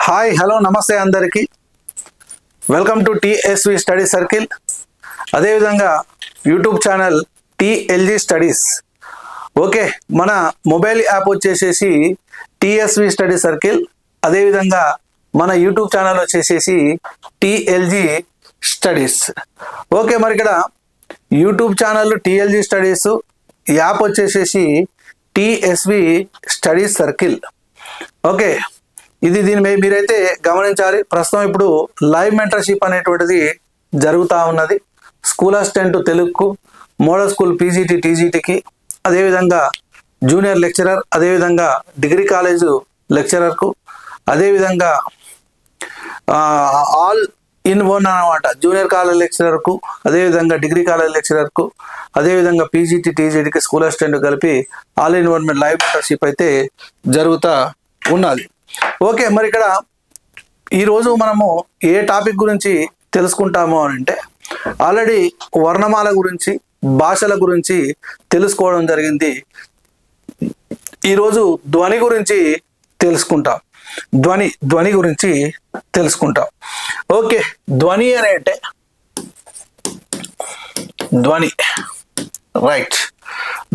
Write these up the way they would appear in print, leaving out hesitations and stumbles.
Hi hello నమస్తే అందరికీ welcome to TSV study circle. అదేవిధంగా YouTube channel TLG studies. Okay, మన మొబైల్ యాప్ వచ్చేసేసి టీఎస్వి స్టడీ సర్కిల్. అదేవిధంగా మన యూట్యూబ్ ఛానల్ వచ్చేసేసి టీఎల్జీ స్టడీస్. ఓకే, మరి ఇక్కడ YouTube channel TLG studies, app వచ్చేసేసి టీఎస్వి స్టడీ సర్కిల్. ఓకే, దీని మీరైతే గమనించాలి. ప్రస్తుతం ఇప్పుడు లైవ్ మెంటర్షిప్ అనేటువంటిది జరుగుతూ ఉన్నది. స్కూల్ అసిస్టెంట్ తెలుగుకు, మోడల్ స్కూల్ పీజీటీ టీజీటీకి, అదేవిధంగా జూనియర్ లెక్చరర్, అదేవిధంగా డిగ్రీ కాలేజు లెక్చరర్కు, అదేవిధంగా ఆల్ ఇన్ వన్ అన్నమాట, జూనియర్ కాలేజ్ లెక్చరర్కు, అదేవిధంగా డిగ్రీ కాలేజ్ లెక్చరర్కు, అదేవిధంగా పీజీటీ టీజీటీకి స్కూల్ అసిస్టెంట్ కలిపి all in one live mentorship అయితే జరుగుతూ ఉన్నది. ఓకే, మరి ఇక్కడ ఈరోజు మనము ఏ టాపిక్ గురించి తెలుసుకుంటాము అని అంటే, ఆల్రెడీ వర్ణమాల గురించి, భాషల గురించి తెలుసుకోవడం జరిగింది. ఈరోజు ధ్వని గురించి తెలుసుకుంటాం. ధ్వని గురించి తెలుసుకుంటాం. ఓకే, ధ్వని అని అంటే రైట్,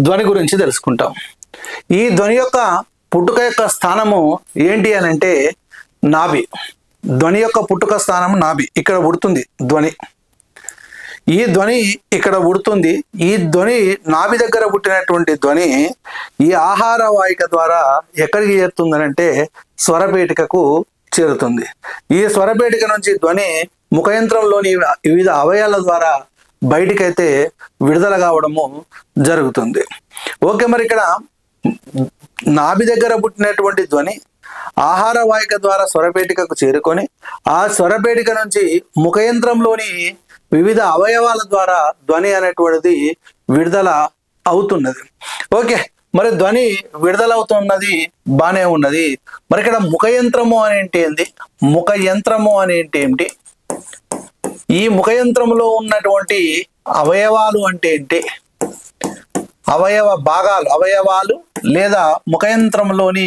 ధ్వని గురించి తెలుసుకుంటాం. ఈ ధ్వని యొక్క పుట్టుక యొక్క స్థానము ఏంటి అని అంటే నాభి. ధ్వని యొక్క పుట్టుక స్థానం నాభి. ఇక్కడ పుడుతుంది ధ్వని. ఈ ధ్వని ఇక్కడ పుడుతుంది. ఈ ధ్వని నాభి దగ్గర పుట్టినటువంటి ధ్వని ఈ ఆహార వాహిక ద్వారా ఎక్కడికి చేరుతుందని అంటే స్వరపేటికకు చేరుతుంది. ఈ స్వరపేటిక నుంచి ధ్వని ముఖయంత్రంలోని వివిధ అవయవాల ద్వారా బయటికైతే విడుదల కావడము జరుగుతుంది. ఓకే, మరి ఇక్కడ నాభి దగ్గర పుట్టినటువంటి ధ్వని ఆహార వాహిక ద్వారా స్వరపేటికకు చేరుకొని ఆ స్వరపేటిక నుంచి ముఖయంత్రంలోని వివిధ అవయవాల ద్వారా ధ్వని అనేటువంటిది విడుదల అవుతున్నది. ఓకే, మరి ధ్వని విడుదలవుతున్నది బానే ఉన్నది. మరి ఇక్కడ ముఖయంత్రము అని ఏంటి? ముఖయంత్రము అని ఏంటి? ఈ ముఖయంత్రంలో ఉన్నటువంటి అవయవాలు అంటే ఏంటి? అవయవాలు లేదా ముఖయంత్రంలోని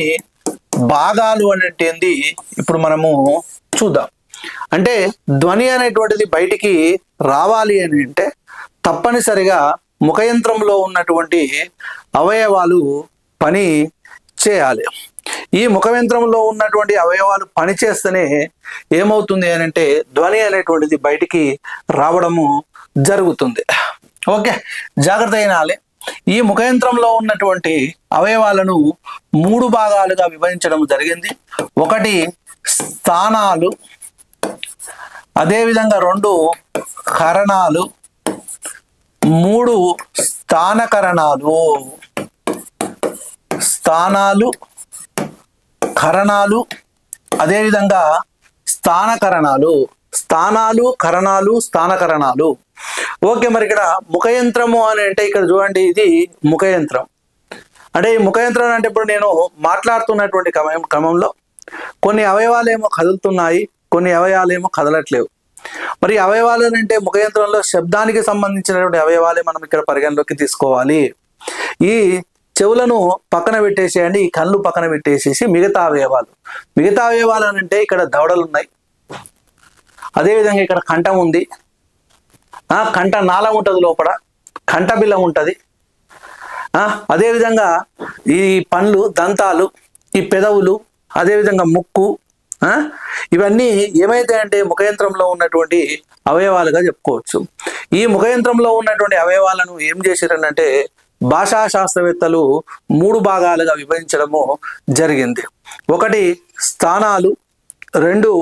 భాగాలు అనేటిది ఇప్పుడు మనము చూద్దాం. అంటే ధ్వని అనేటువంటిది బయటికి రావాలి అని అంటే తప్పనిసరిగా ముఖయంత్రంలో ఉన్నటువంటి అవయవాలు పని చేయాలి. ఈ ముఖయంత్రంలో ఉన్నటువంటి అవయవాలు పని చేస్తేనే ఏమవుతుంది అని అంటే ధ్వని అనేటువంటిది బయటికి రావడము జరుగుతుంది. ఓకే, జాగ్రత్త అయినాలి. ఈ ముఖయంత్రంలో ఉన్నటువంటి అవయవాలను 3 భాగాలుగా విభజించడం జరిగింది. ఒకటి స్థానాలు, అదేవిధంగా 2 కరణాలు, 3 స్థానకరణాలు. స్థానాలు, కరణాలు, అదేవిధంగా స్థానకరణాలు. స్థానకరణాలు. ఓకే, మరి ఇక్కడ ముఖయంత్రము అని అంటే ఇక్కడ చూడండి, ఇది ముఖయంత్రం. అంటే ఈ ముఖయంత్రం అంటే ఇప్పుడు నేను మాట్లాడుతున్నటువంటి క్రమంలో కొన్ని అవయవాలేమో కదులుతున్నాయి, కొన్ని అవయవాలేమో కదలట్లేవు. మరి అవయవాలు అంటే ముఖయంత్రంలో శబ్దానికి సంబంధించినటువంటి అవయవాలే మనం ఇక్కడ పరిగణలోకి తీసుకోవాలి. ఈ చెవులను పక్కన పెట్టేసేయండి, ఈ కళ్ళు పక్కన పెట్టేసేసి మిగతా అవయవాలు అని అంటే ఇక్కడ దవడలు ఉన్నాయి, అదేవిధంగా ఇక్కడ కంఠం ఉంది, కంఠ నాళం ఉంటుంది, లోపల కంఠ బిల్లం ఉంటుంది, అదేవిధంగా ఈ పండ్లు, దంతాలు, ఈ పెదవులు, అదేవిధంగా ముక్కు, ఇవన్నీ ఏమైతే అంటే ముఖయంత్రంలో ఉన్నటువంటి అవయవాలుగా చెప్పుకోవచ్చు. ఈ ముఖయంత్రంలో ఉన్నటువంటి అవయవాలను ఏం చేశారనంటే భాషా శాస్త్రవేత్తలు 3 భాగాలుగా విభజించడము జరిగింది. ఒకటి స్థానాలు, 2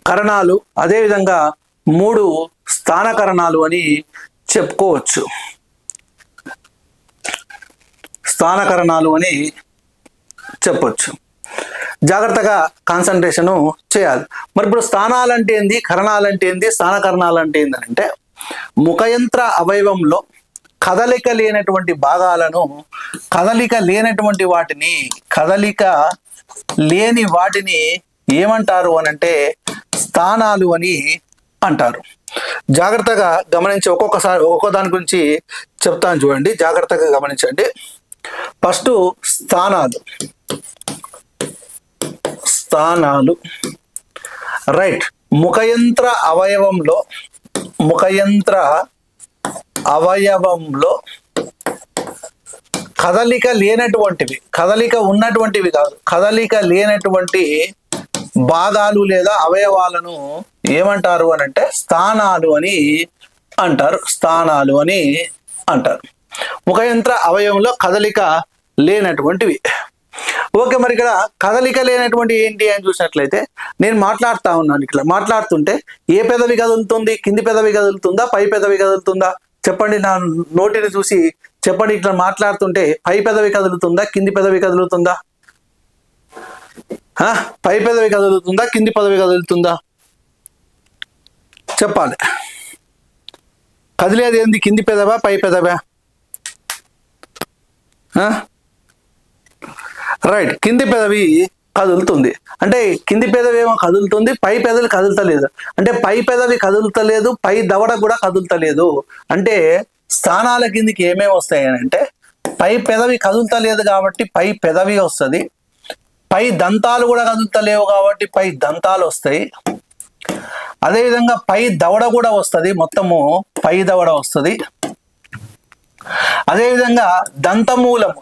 కరణాలు, అదేవిధంగా 3 స్థానకరణాలు అని చెప్పుకోవచ్చు. స్థానకరణాలు అని చెప్పొచ్చు. జాగ్రత్తగా కాన్సన్ట్రేషను చేయాలి. మరి ఇప్పుడు స్థానాలంటే ఏంది, కరణాలంటే ఏంది, స్థానకరణాలు అంటే ఏంటంటే ముఖయంత్ర అవయవంలో కదలిక లేనటువంటి భాగాలను, కదలిక లేని వాటిని ఏమంటారు అని అంటే స్థానాలు అని అంటారు. జాగ్రత్తగా గమనించి ఒక్కొక్క దాని గురించి చెప్తాను, చూడండి, జాగ్రత్తగా గమనించండి. ఫస్ట్ స్థానాలు. స్థానాలు. రైట్. ముఖయంత్ర అవయవంలో కదలిక లేనటువంటివి, కదలిక ఉన్నటువంటివి కాదు, కదలిక లేనటువంటి భాగాలు లేదా అవయవాలను ఏమంటారు అని అంటే స్థానాలు అని అంటారు. స్థానాలు అని అంటారు. ముఖయంత్ర అవయవంలో కదలిక లేనటువంటివి. ఓకే, మరి ఇక్కడ కదలిక లేనటువంటి ఏంటి అని చూసినట్లయితే నేను మాట్లాడుతూ ఉన్నాను. ఇట్లా మాట్లాడుతుంటే ఏ పెదవి కదులుతుంది? కింది పెదవి కదులుతుందా, పై పెదవి కదులుతుందా? చెప్పండి. నా నోటిని చూసి చెప్పండి. ఇట్లా మాట్లాడుతుంటే పై పెదవి కదులుతుందా, కింది పెదవి కదులుతుందా? పై పెదవి కదులుతుందా, కింది పెదవి కదులుతుందా? చెప్పాలి. కదిలేది ఏంది? కింది పెదవా, పై పెదవా? రైట్. కింది పెదవి కదులుతుంది. అంటే కింది పెదవి ఏమో కదులుతుంది, పై పెదవి కదులుతలేదు. అంటే పై పెదవి కదులుతలేదు, పై దవడ కూడా కదులుతలేదు. అంటే స్థానాల కిందికి ఏమేమి వస్తాయి అని అంటే పై పెదవి కదులుతలేదు కాబట్టి పై పెదవి వస్తుంది, పై దంతాలు కూడా కదులుతలేవు కాబట్టి పై దంతాలు వస్తాయి. అదేవిధంగా పై దవడ కూడా వస్తుంది, మొత్తము పై దవడ వస్తుంది. అదేవిధంగా దంతమూలము,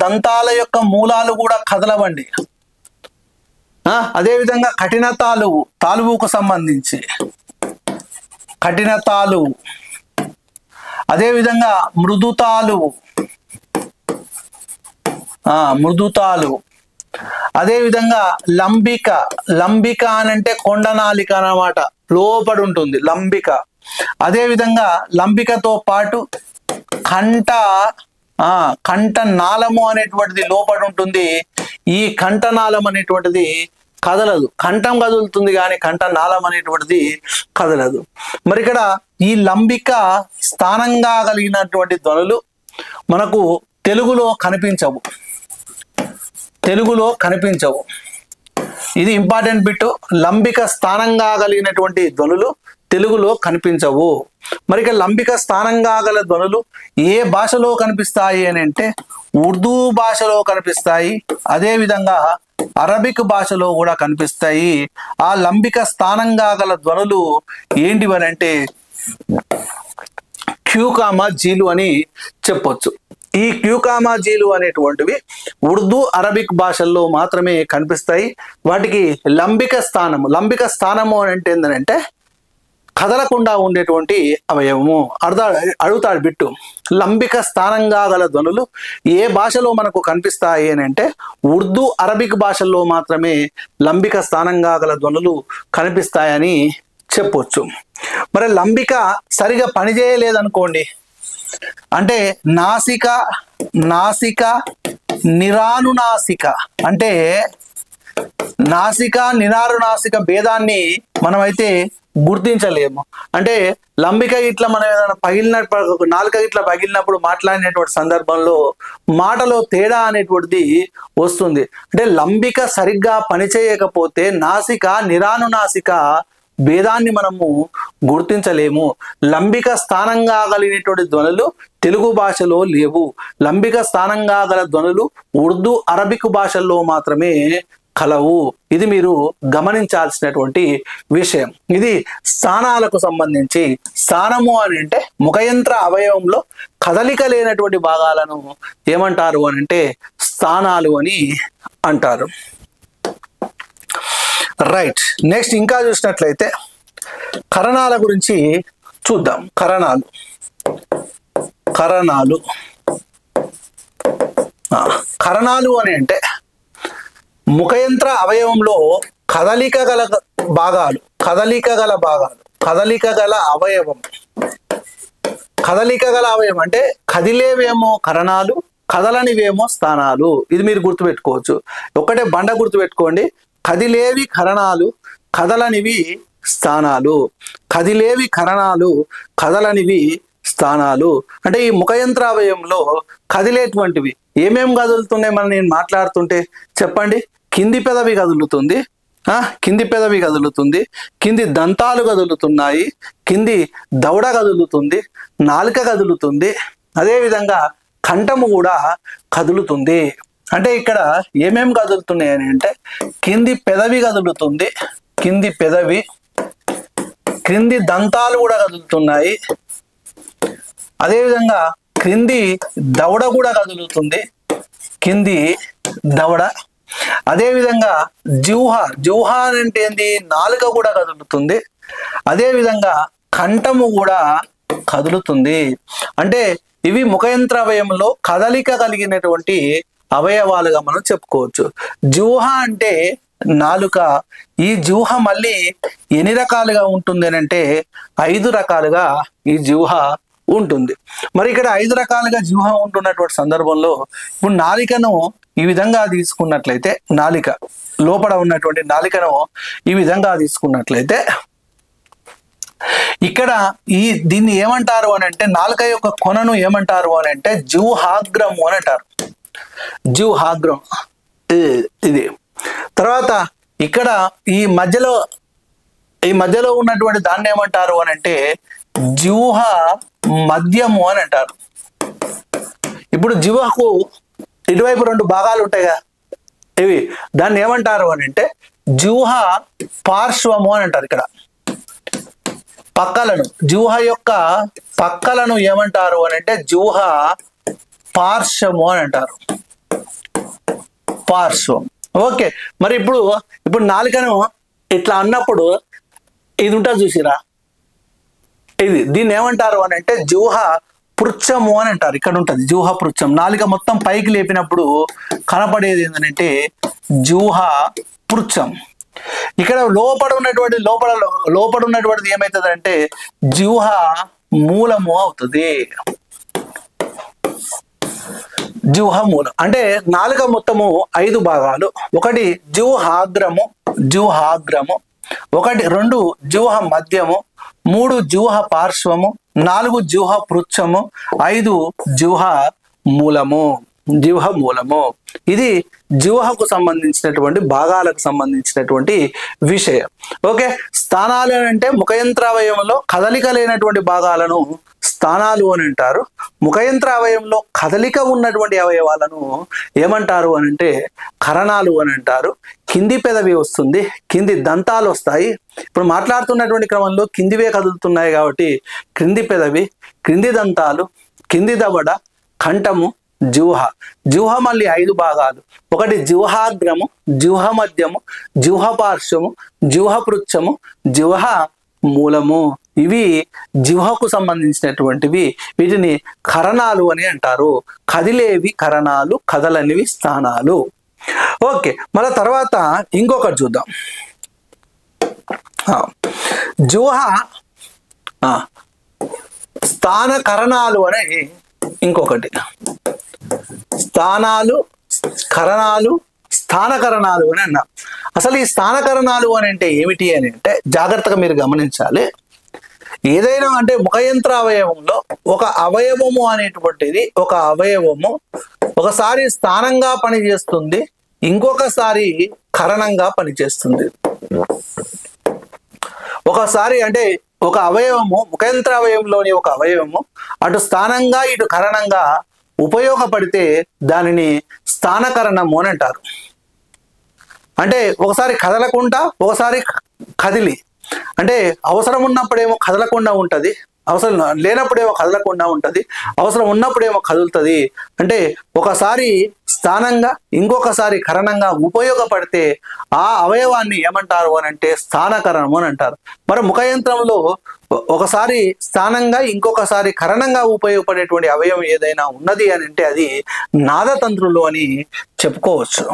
దంతాల యొక్క మూలాలు కూడా కదలవండి. అదేవిధంగా కఠిన తాలువుకు సంబంధించి కఠిన తాలువు, అదేవిధంగా మృదుతాలు, అదేవిధంగా లంబిక అని అంటే కొండనాలిక అన్నమాట, లోపడి ఉంటుంది లంబిక. అదేవిధంగా లంబికతో పాటు కంఠనాళము అనేటువంటిది లోపడి ఉంటుంది. ఈ కంఠనాళం అనేటువంటిది కదలదు, కంఠం కదులుతుంది కానీ కంఠనాళం అనేటువంటిది కదలదు. మరి ఇక్కడ ఈ లంబిక స్థానంగా కలిగినటువంటి ధ్వనులు మనకు తెలుగులో కనిపించవు. ఇది ఇంపార్టెంట్ బిట్. లంబిక స్థానంగా కలిగినటువంటి ధ్వనులు తెలుగులో కనిపించవు. మరి ఇక లంబిక స్థానంగా గల ధ్వనులు ఏ భాషలో కనిపిస్తాయి అని అంటే ఉర్దూ భాషలో కనిపిస్తాయి, అదేవిధంగా అరబిక్ భాషలో కూడా కనిపిస్తాయి. ఆ లంబిక స్థానంగా గల ధ్వనులు ఏంటివని అంటే క్యూకామా జీలు అని చెప్పొచ్చు. ఈ క్యూకామా జీలు అనేటువంటివి ఉర్దూ అరబిక్ భాషల్లో మాత్రమే కనిపిస్తాయి. వాటికి లంబిక స్థానము అని అంటే ఏంటంటే కదలకుండా ఉండేటువంటి అవయవము. అడుగుతాడు బిట్టు. లంబిక స్థానంగా గల ధ్వనులు ఏ భాషలో మనకు కనిపిస్తాయి అని అంటే ఉర్దూ అరబిక్ భాషల్లో మాత్రమే లంబిక స్థానంగా గల ధ్వనులు కనిపిస్తాయని చెప్పొచ్చు. మరి లంబిక సరిగా పనిచేయలేదనుకోండి, అంటే నాసిక నిరానునాసిక, అంటే నాసిక నిరానునాసిక భేదాన్ని మనమైతే గుర్తించలేము. అంటే లంబిక ఇట్లా మనం ఏదైనా పగిలినప్పుడు, నాలుక ఇట్లా పగిలినప్పుడు మాట్లాడినటువంటి సందర్భంలో మాటలో తేడా అనేటువంటిది వస్తుంది. అంటే లంబిక సరిగ్గా పనిచేయకపోతే నాసిక నిరానునాసిక భేదాన్ని మనము గుర్తించలేము. లంబిక స్థానంగా కలిగినటువంటి ధ్వనులు తెలుగు భాషలో లేవు. లంబిక స్థానంగా గల ధ్వనులు ఉర్దూ అరబిక్ భాషల్లో మాత్రమే కలవు. ఇది మీరు గమనించాల్సినటువంటి విషయం. ఇది స్థానాలకు సంబంధించి. స్థానము అని అంటే ముఖయంత్ర అవయవంలో కదలిక లేనటువంటి భాగాలను ఏమంటారు అని అంటే స్థానాలు అని అంటారు. రైట్. నెక్స్ట్ ఇంకా చూసినట్లయితే కరణాల గురించి చూద్దాం. కరణాలు అని అంటే ముఖయంత్ర అవయవంలో కదలిక గల అవయవం అంటే కదిలేవేమో కరణాలు, కదలనివేమో స్థానాలు. ఇది మీరు గుర్తుపెట్టుకోవచ్చు. ఒకటే బండ గుర్తుపెట్టుకోండి. కదిలేవి కరణాలు, కదలనివి స్థానాలు. కదిలేవి కరణాలు, కదలనివి స్థానాలు. అంటే ఈ ముఖయంత్ర అవయవంలో కదిలేటువంటివి ఏమేం కదులుతున్నాయి మనం నేను మాట్లాడుతుంటే చెప్పండి. కింది పెదవి కదులుతుంది, కింది దంతాలు కదులుతున్నాయి, కింది దవడ కదులుతుంది, నాలుక కదులుతుంది, అదేవిధంగా కంఠము కూడా కదులుతుంది. అంటే ఇక్కడ ఏమేమి కదులుతున్నాయి అని అంటే కింది పెదవి కదులుతుంది, కింది పెదవి, క్రింది దంతాలు కూడా కదులుతున్నాయి, అదేవిధంగా క్రింది దవడ కూడా కదులుతుంది, కింది దవడ, అదేవిధంగా జిహ్వ అంటే ఏంది, నాలుక కూడా కదులుతుంది, అదేవిధంగా కంఠము కూడా కదులుతుంది. అంటే ఇవి ముఖయంత్ర అవయవంలో కదలిక కలిగినటువంటి అవయవాలుగా మనం చెప్పుకోవచ్చు. జిహ్వ అంటే నాలుక. ఈ జిహ్వ మళ్ళీ ఎన్ని రకాలుగా ఉంటుంది అని అంటే 5 రకాలుగా ఈ జిహ్వ ఉంటుంది. మరి ఇక్కడ 5 రకాలుగా జిహ్వ ఉంటున్నటువంటి సందర్భంలో ఇప్పుడు నాలికను ఈ విధంగా తీసుకున్నట్లయితే, నాలిక లోపల ఉన్నటువంటి నాలికను ఈ విధంగా తీసుకున్నట్లయితే ఇక్కడ దీన్ని ఏమంటారు అని అంటే, నాలుక యొక్క కొనను ఏమంటారు అని అంటే జిహ్వాగ్రము అని అంటారు. జిహ్వాగ్రం ఇది. తర్వాత ఇక్కడ ఈ మధ్యలో ఉన్నటువంటి దాన్ని ఏమంటారు అని అంటే జిహ్వ మధ్యము అని అంటారు. ఇప్పుడు జిహ్వకు ఇటువైపు 2 భాగాలు ఉంటాయి కదా, ఇవి దాన్ని ఏమంటారు అని అంటే జిహ్వ పార్శ్వము అని అంటారు. ఇక్కడ పక్కలను, జిహ్వ యొక్క పక్కలను ఏమంటారు అని అంటే జిహ్వ పార్శ్వము అని అంటారు. పార్శ్వం. ఓకే. మరి ఇప్పుడు నాలుకను ఇట్లా అన్నప్పుడు ఇది ఉంటుంది చూసిరా, దీన్ని ఏమంటారు అని అంటే జిహ్వ పృచ్ఛము అని అంటారు. ఇక్కడ ఉంటుంది జిహ్వ పృచ్ఛం. నాలుక మొత్తం పైకి లేపినప్పుడు కనపడేది ఏంటంటే జిహ్వ పృచ్ఛం. ఇక్కడ లోపల ఉన్నటువంటిది ఏమవుతుంది అంటే జిహ్వ మూలము అవుతుంది. జిహ్వ మూలం అంటే నాలుక మొత్తము 5 భాగాలు. ఒకటి జిహ్వాగ్రము, 2 జిహ్వ మధ్యము, 3 జిహ్వ పార్శ్వము, 4 జిహ్వ పృచ్ఛము, 5 జిహ్వ మూలము. ఇది జిహ్వకు సంబంధించినటువంటి భాగాలకు సంబంధించినటువంటి విషయం. ఓకే. స్థానాలు అంటే ముఖయంత్ర అవయవంలో కదలిక లేనటువంటి భాగాలను స్థానాలు అని అంటారు. ముఖయంత్ర అవయవంలో కదలిక ఉన్నటువంటి అవయవాలను ఏమంటారు అని అంటే కరణాలు అని అంటారు. కింది పెదవి వస్తుంది, కింది దంతాలు వస్తాయి. ఇప్పుడు మాట్లాడుతున్నటువంటి క్రమంలో కిందివే కదులుతున్నాయి కాబట్టి క్రింది పెదవి, క్రింది దంతాలు, కింది దవడ, కంఠము, జిహ్వ మళ్ళీ 5 భాగాలు. ఒకటి జిహ్వాగ్రము, జిహ్వ మధ్యము, జిహ్వ పార్శ్వము, జిహ్వ పృచ్ఛము, జిహ్వ మూలము. ఇవి జిహ్వకు సంబంధించినటువంటివి. వీటిని కరణాలు అని అంటారు. కదిలేవి కరణాలు, కదలనివి స్థానాలు. ఓకే. మళ్ళీ తర్వాత ఇంకొకటి చూద్దాం. జిహ్వ స్థాన కరణాలు అనే ఇంకొకటి. స్థానాలు, కరణాలు, స్థానకరణాలు అని అన్నా. అసలు ఈ స్థానకరణాలు అని అంటే ఏమిటి అని అంటే జాగ్రత్తగా మీరు గమనించాలి. ఏదైనా అంటే ముఖయంత్ర అవయవంలో ఒక అవయవము అనేటువంటిది, ఒక అవయవము ఒకసారి స్థానంగా పనిచేస్తుంది, ఇంకొకసారి కరణంగా పనిచేస్తుంది. ఒకసారి అంటే ఒక అవయవము, ముఖయంత్ర అవయవంలోని ఒక అవయవము అటు స్థానంగా ఇటు కరణంగా ఉపయోగపడితే దానిని స్థానకరణము అని అంటారు. అంటే ఒకసారి కదలకుండా, ఒకసారి కదిలి, అంటే అవసరం ఉన్నప్పుడేమో కదలకుండా ఉంటుంది, అవసరం లేనప్పుడేమో కదలకుండా ఉంటుంది, అవసరం ఉన్నప్పుడేమో కదులుతుంది. అంటే ఒకసారి స్థానంగా ఇంకొకసారి కరణంగా ఉపయోగపడితే ఆ అవయవాన్ని ఏమంటారు అని అంటే స్థానకరణము అని అంటారు. మరి ముఖయంత్రంలో ఒకసారి స్థానంగా ఇంకొకసారి కరణంగా ఉపయోగపడేటువంటి అవయవం ఏదైనా ఉన్నది అని అంటే అది నాదతంత్రులు అని చెప్పుకోవచ్చు.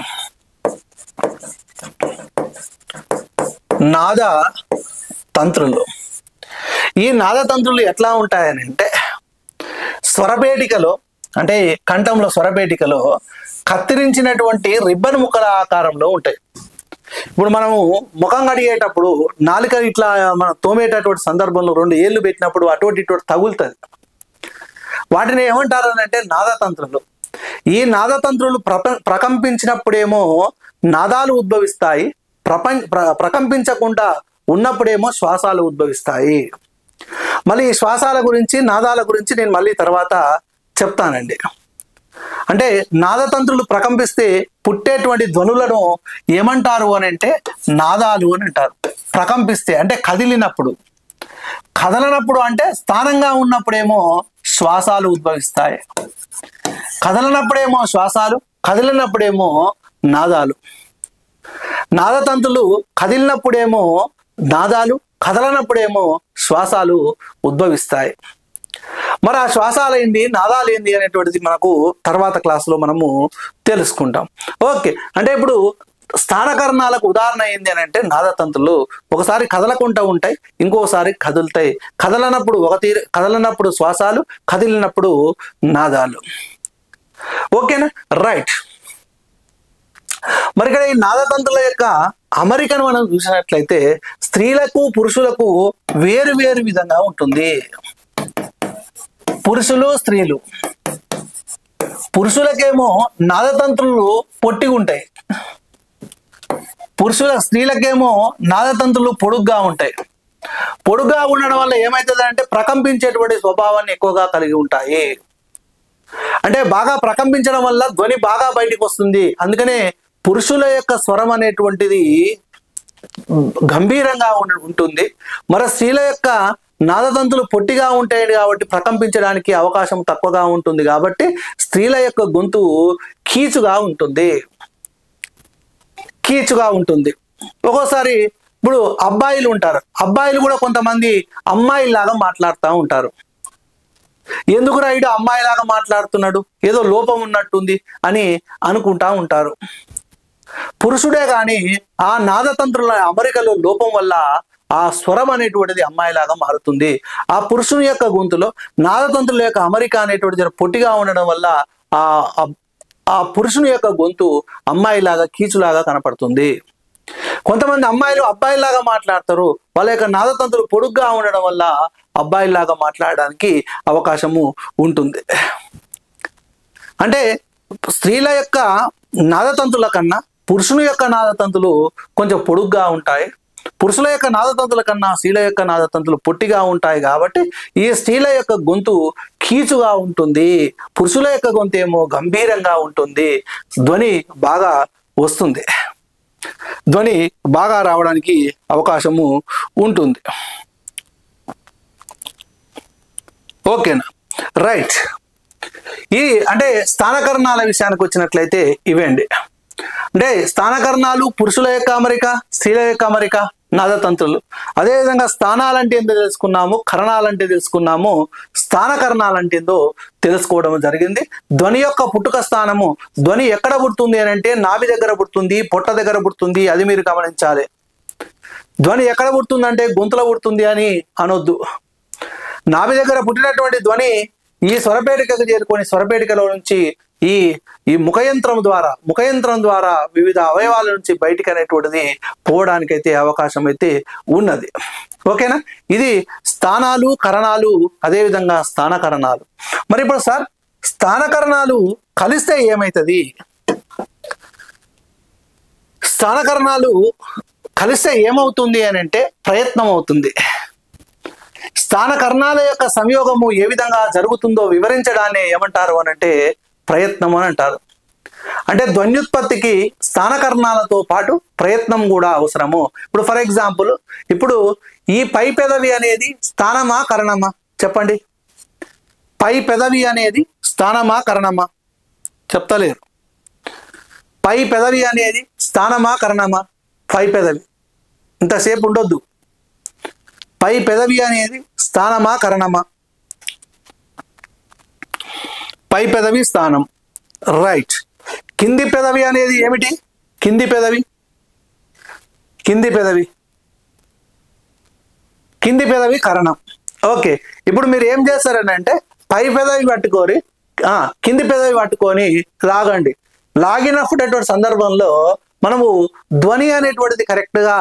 నాద తంత్రులు. ఈ నాదతంత్రులు ఎట్లా ఉంటాయని అంటే స్వరపేటికలో, అంటే కంఠంలో స్వరపేటికలో కత్తిరించినటువంటి రిబ్బన్ ముక్కల ఆకారంలో ఉంటాయి. ఇప్పుడు మనము ముఖం కడిగేటప్పుడు నాలుక ఇట్లా మనం తోమేటటువంటి సందర్భంలో 2 ఏళ్ళు పెట్టినప్పుడు అటువంటి ఇటువంటి తగులుతుంది. వాటిని ఏమంటారు అని అంటే నాదతంత్రులు. ఈ నాదతంత్రులు ప్రకంపించినప్పుడేమో నాదాలు ఉద్భవిస్తాయి, ప్రకంపించకుండా ఉన్నప్పుడేమో శ్వాసాలు ఉద్భవిస్తాయి. మళ్ళీ ఈ శ్వాసాల గురించి, నాదాల గురించి నేను మళ్ళీ తర్వాత చెప్తానండి. అంటే నాదతంత్రులు ప్రకంపిస్తే పుట్టేటువంటి ధ్వనులను ఏమంటారు అని అంటే నాదాలు అని అంటారు. ప్రకంపిస్తే అంటే కదిలినప్పుడు, కదలనప్పుడు అంటే స్థానంగా ఉన్నప్పుడేమో శ్వాసాలు ఉద్భవిస్తాయి, కదలనప్పుడేమో శ్వాసాలు, కదిలినప్పుడేమో నాదాలు. నాదతంతులు కదిలినప్పుడేమో నాదాలు, కదలనప్పుడేమో శ్వాసాలు ఉద్భవిస్తాయి. మరి ఆ శ్వాసాలు ఏంటి, నాదాలు ఏంటి అనేటువంటిది మనకు తర్వాత క్లాసులో మనము తెలుసుకుంటాం. ఓకే, అంటే ఇప్పుడు స్థానకరణాలకు ఉదాహరణ ఏంటి అని అంటే నాదతంతులు ఒకసారి కదలకుండా ఉంటాయి, ఇంకోసారి కదులుతాయి. కదలనప్పుడు ఒక తీరు, కదలనప్పుడు శ్వాసాలు, కదిలినప్పుడు నాదాలు. ఓకేనా, రైట్. మరి ఇక్కడ ఈ నాదతంతుల యొక్క అమరికను మనం చూసినట్లయితే స్త్రీలకు పురుషులకు వేరు వేరు విధంగా ఉంటుంది. పురుషులు స్త్రీలు, పురుషులకేమో నాదతంత్రులు పొట్టిగా ఉంటాయి, స్త్రీలకేమో నాదతంత్రులు పొడుగ్గా ఉంటాయి. పొడుగ్గా ఉండడం వల్ల ఏమవుతుంది అంటే ప్రకంపించేటువంటి స్వభావాన్ని ఎక్కువగా కలిగి ఉంటాయి. అంటే బాగా ప్రకంపించడం వల్ల ధ్వని బాగా బయటికి వస్తుంది. అందుకనే పురుషుల యొక్క స్వరం అనేటువంటిది గంభీరంగా ఉంటుంది. మరి స్త్రీల యొక్క నాదతంతులు పొట్టిగా ఉంటాయి కాబట్టి ప్రకంపించడానికి అవకాశం తక్కువగా ఉంటుంది. కాబట్టి స్త్రీల యొక్క గొంతు కీచుగా ఉంటుంది. ఒక్కోసారి ఇప్పుడు అబ్బాయిలు ఉంటారు, అబ్బాయిలు కూడా కొంతమంది అమ్మాయిలాగా మాట్లాడుతూ ఉంటారు. ఎందుకు రైడు అమ్మాయిలాగా మాట్లాడుతున్నాడు, ఏదో లోపం ఉన్నట్టుంది అని అనుకుంటా ఉంటారు. పురుషుడే కానీ ఆ నాదతంత్రుల అమరికలో లోపం వల్ల ఆ స్వరం అనేటువంటిది అమ్మాయిలాగా మారుతుంది. ఆ పురుషుని యొక్క గొంతులో నాదతంత్రుల యొక్క అమరిక అనేటువంటిది పొట్టిగా ఉండడం వల్ల ఆ పురుషుని యొక్క గొంతు అమ్మాయిలాగా కీచులాగా కనపడుతుంది. కొంతమంది అమ్మాయిలు అబ్బాయిలాగా మాట్లాడతారు, వాళ్ళ యొక్క నాదతంత్రులు పొడుగ్గా ఉండడం వల్ల అబ్బాయిలాగా మాట్లాడడానికి అవకాశము ఉంటుంది. అంటే స్త్రీల యొక్క నాదతంతుల కన్నా పురుషుని యొక్క నాదతంతులు కొంచెం పొడుగ్గా ఉంటాయి, పురుషుల యొక్క నాదతంతుల కన్నా స్త్రీల యొక్క నాదతంతులు పొట్టిగా ఉంటాయి. కాబట్టి ఈ స్త్రీల యొక్క గొంతు కీచుగా ఉంటుంది, పురుషుల యొక్క గొంతు ఏమో గంభీరంగా ఉంటుంది. ధ్వని బాగా వస్తుంది, ధ్వని బాగా రావడానికి అవకాశము ఉంటుంది. ఓకేనా, రైట్. ఈ అంటే స్థానకరణాల విషయానికి వచ్చినట్లయితే ఇవేండి. అంటే స్థానకరణాలు పురుషుల యొక్క అమరిక, స్త్రీల యొక్క అమరిక, నాదతంత్రులు. అదేవిధంగా స్థానాలంటే ఏందో తెలుసుకున్నాము, కరణాలంటే తెలుసుకున్నాము, స్థానకరణాలంటే ఏందో తెలుసుకోవడం జరిగింది. ధ్వని యొక్క పుట్టుక స్థానము, ధ్వని ఎక్కడ పుడుతుంది అని అంటే నాభి దగ్గర పుడుతుంది, పొట్ట దగ్గర పుడుతుంది. అది మీరు గమనించాలి. ధ్వని ఎక్కడ పుడుతుంది అంటే గొంతులో పుడుతుంది అని అనొద్దు. నాభి దగ్గర పుట్టినటువంటి ధ్వని ఈ స్వరపేటికకు చేరుకొని స్వరపేటికలో నుంచి ఈ ముఖయంత్రం ద్వారా వివిధ అవయవాల నుంచి బయటికి అనేటువంటిది పోవడానికైతే అవకాశం అయితే ఉన్నది. ఓకేనా, ఇది స్థానాలు, కరణాలు, అదేవిధంగా స్థానకరణాలు. మరి ఇప్పుడు సార్ స్థానకరణాలు కలిస్తే ఏమవుతుంది? స్థానకరణాలు కలిస్తే ఏమవుతుంది అని అంటే ప్రయత్నం అవుతుంది. స్థానకరణాల యొక్క సంయోగము ఏ విధంగా జరుగుతుందో వివరించడాన్ని ఏమంటారు అని అంటే ప్రయత్నం అని అంటారు. అంటే ధ్వన్యుత్పత్తికి స్థానకరణాలతో పాటు ప్రయత్నం కూడా అవసరము. ఇప్పుడు ఫర్ ఎగ్జాంపుల్, ఇప్పుడు ఈ పై పెదవి అనేది స్థానమా కరణమా చెప్పండి? పై పెదవి అనేది స్థానమా కరణమా? చెప్తలేరు. పై పెదవి అనేది స్థానమా కరణమా? పై పెదవి ఇంతసేపు ఉండొద్దు. పై పెదవి అనేది స్థానమా కరణమా? పై పెదవి స్థానం, రైట్. కింది పెదవి అనేది ఏమిటి? కింది పెదవి కరణం. ఓకే, ఇప్పుడు మీరు ఏం చేస్తారని అంటే పై పెదవి పట్టుకొని కింది పెదవి పట్టుకొని లాగండి. లాగినటువంటి సందర్భంలో మనము ధ్వని అనేటువంటిది కరెక్ట్గా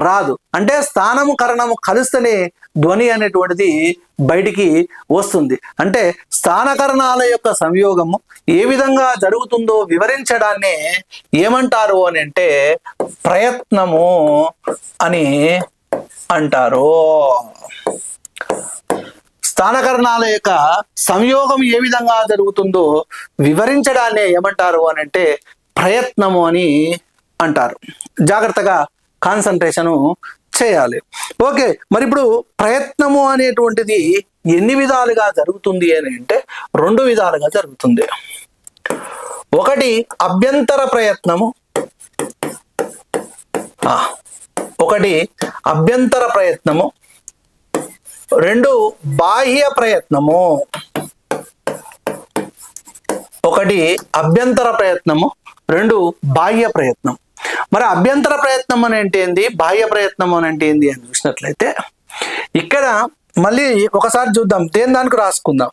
రాదు. అంటే స్థానము కరణము కలిస్తేనే ధ్వని అనేటువంటిది బయటికి వస్తుంది. అంటే స్థానకరణాల యొక్క సంయోగము ఏ విధంగా జరుగుతుందో వివరించడాన్ని ఏమంటారు అని అంటే ప్రయత్నము అని అంటారు. స్థానకరణాల యొక్క సంయోగం ఏ విధంగా జరుగుతుందో వివరించడాన్ని ఏమంటారు అని అంటే ప్రయత్నము అని అంటారు. జాగ్రత్తగా కాన్సన్ట్రేషన్ చేయాలి. ఓకే, మరి ఇప్పుడు ప్రయత్నము అనేటువంటిది ఎన్ని విధాలుగా జరుగుతుంది అని అంటే 2 విధాలుగా జరుగుతుంది. ఒకటి అభ్యంతర ప్రయత్నము, ఒకటి అభ్యంతర ప్రయత్నము, 2 బాహ్య ప్రయత్నము. ఒకటి అభ్యంతర ప్రయత్నము, 2 బాహ్య ప్రయత్నం. మరి అభ్యంతర ప్రయత్నం అని అంటే ఏంది, బాహ్య ప్రయత్నం అని అంటే ఏంది అని చూసినట్లయితే ఇక్కడ మళ్ళీ ఒకసారి చూద్దాం, దేని దానికి రాసుకుందాం.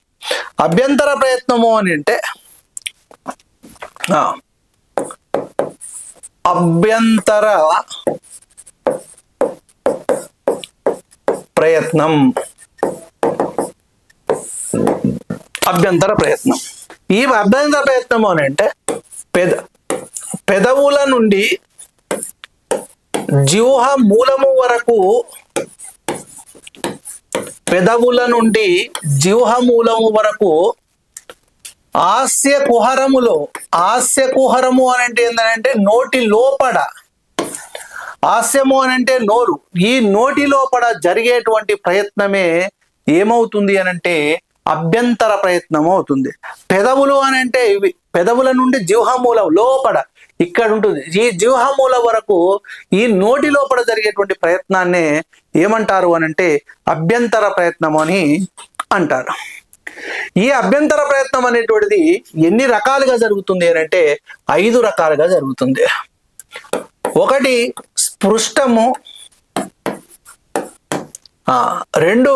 అభ్యంతర ప్రయత్నము అని అంటే అభ్యంతర ప్రయత్నం, అభ్యంతర ప్రయత్నం. ఈ అభ్యంతర ప్రయత్నము అని అంటే పెదవుల నుండి జిహ్వ మూలము వరకు, పెదవుల నుండి జిహ్వ మూలము వరకు హాస్య కుహరములో, హాస్య కుహరము అని అంటే ఏంటంటే నోటి లోపడ, హాస్యము అని అంటే నోరు, ఈ నోటి లోపల జరిగేటువంటి ప్రయత్నమే ఏమవుతుంది అని అంటే అభ్యంతర ప్రయత్నం అవుతుంది. పెదవులు అని అంటే ఇవి, పెదవుల నుండి జిహ్వమూలం లోపల ఇక్కడ ఉంటుంది, ఈ జిహ్వమూల వరకు ఈ నోటి లోపల జరిగేటువంటి ప్రయత్నాన్ని ఏమంటారు అని అంటే అభ్యంతర ప్రయత్నం అని అంటారు. ఈ అభ్యంతర ప్రయత్నం అనేటువంటిది ఎన్ని రకాలుగా జరుగుతుంది అని అంటే 5 రకాలుగా జరుగుతుంది. ఒకటి స్పృష్టము, 2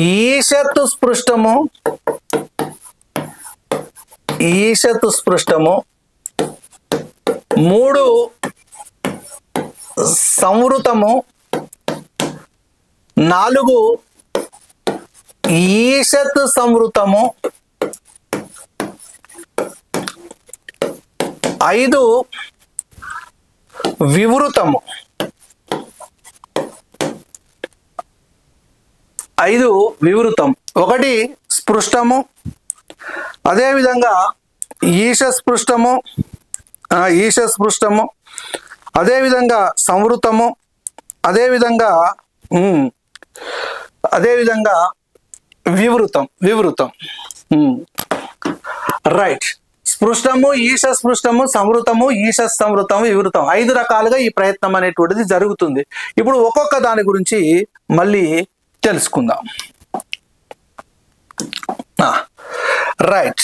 ఈషత్ స్పృష్టము, ఈషత్ స్పృష్టము, 3 సంవృతము, 4 ఈషత్ సంవృతము, 5 వివృతము, 5 వివృతం. ఒకటి స్పృష్టము, అదేవిధంగా ఈషస్పృష్టము, ఈషస్పృష్టము, అదేవిధంగా సంవృతము, అదేవిధంగా వివృతం, వివృతం. రైట్, స్పృష్టము, ఈషస్పృష్టము, సంవృతము, ఈషస్ సంవృతము, వివృతం, 5 రకాలుగా ఈ ప్రయత్నం అనేటువంటిది జరుగుతుంది. ఇప్పుడు ఒక్కొక్క దాని గురించి మళ్ళీ తెలుసుకుందాం. రైట్,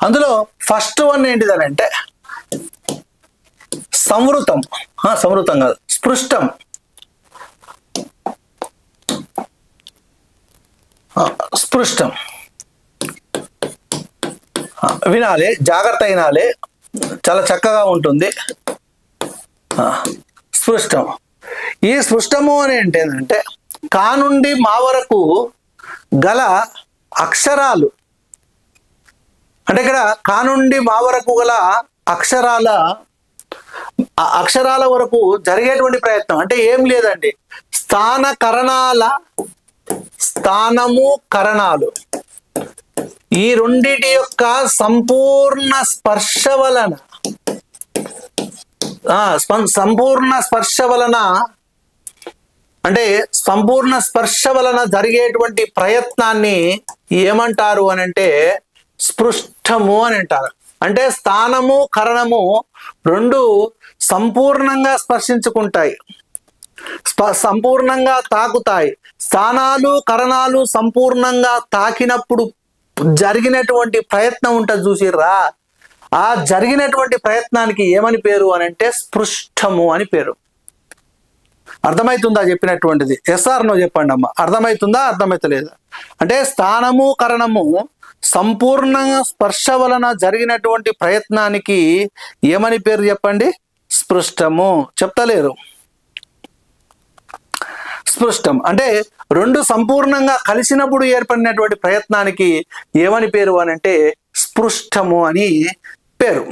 అందులో ఫస్ట్ వన్ ఏంటిదని అంటే సంవృతం, సంవృతం కాదు, స్పృష్టం. స్పృష్టం వినాలి, జాగ్రత్త వినాలి, చాలా చక్కగా ఉంటుంది. స్పృష్టం, ఈ స్పృష్టము అని ఏంటంటే కా నుండి మా వరకు గల అక్షరాలు, అంటే ఇక్కడ కా నుండి మా వరకు గల అక్షరాల వరకు జరిగేటువంటి ప్రయత్నం అంటే ఏం లేదండి, స్థానము కరణాలు ఈ రెండిటి యొక్క సంపూర్ణ స్పర్శ వలన, సంపూర్ణ స్పర్శ వలన అంటే సంపూర్ణ స్పర్శ వలన జరిగేటువంటి ప్రయత్నాన్ని ఏమంటారు అని అంటే స్పృష్టము అని అంటారు. అంటే స్థానము కరణము 2 సంపూర్ణంగా స్పర్శించుకుంటాయి, సంపూర్ణంగా తాకుతాయి. స్థానాలు కరణాలు సంపూర్ణంగా తాకినప్పుడు జరిగినటువంటి ప్రయత్నం ఉంటుంది చూసిర్రా, ఆ జరిగినటువంటి ప్రయత్నానికి ఏమని పేరు అని అంటే స్పృష్టము అని పేరు. అర్థమవుతుందా చెప్పినటువంటిది? ఎస్ఆర్ నో చెప్పండి అమ్మ, అర్థమవుతుందా అర్థమవుతలేదా? అంటే స్థానము కరణము సంపూర్ణ స్పర్శ వలన జరిగినటువంటి ప్రయత్నానికి ఏమని పేరు చెప్పండి? స్పృష్టము. చెప్తలేరు. స్పృష్టం అంటే 2 సంపూర్ణంగా కలిసినప్పుడు ఏర్పడినటువంటి ప్రయత్నానికి ఏమని పేరు అని అంటే స్పృష్టము అని పేరు.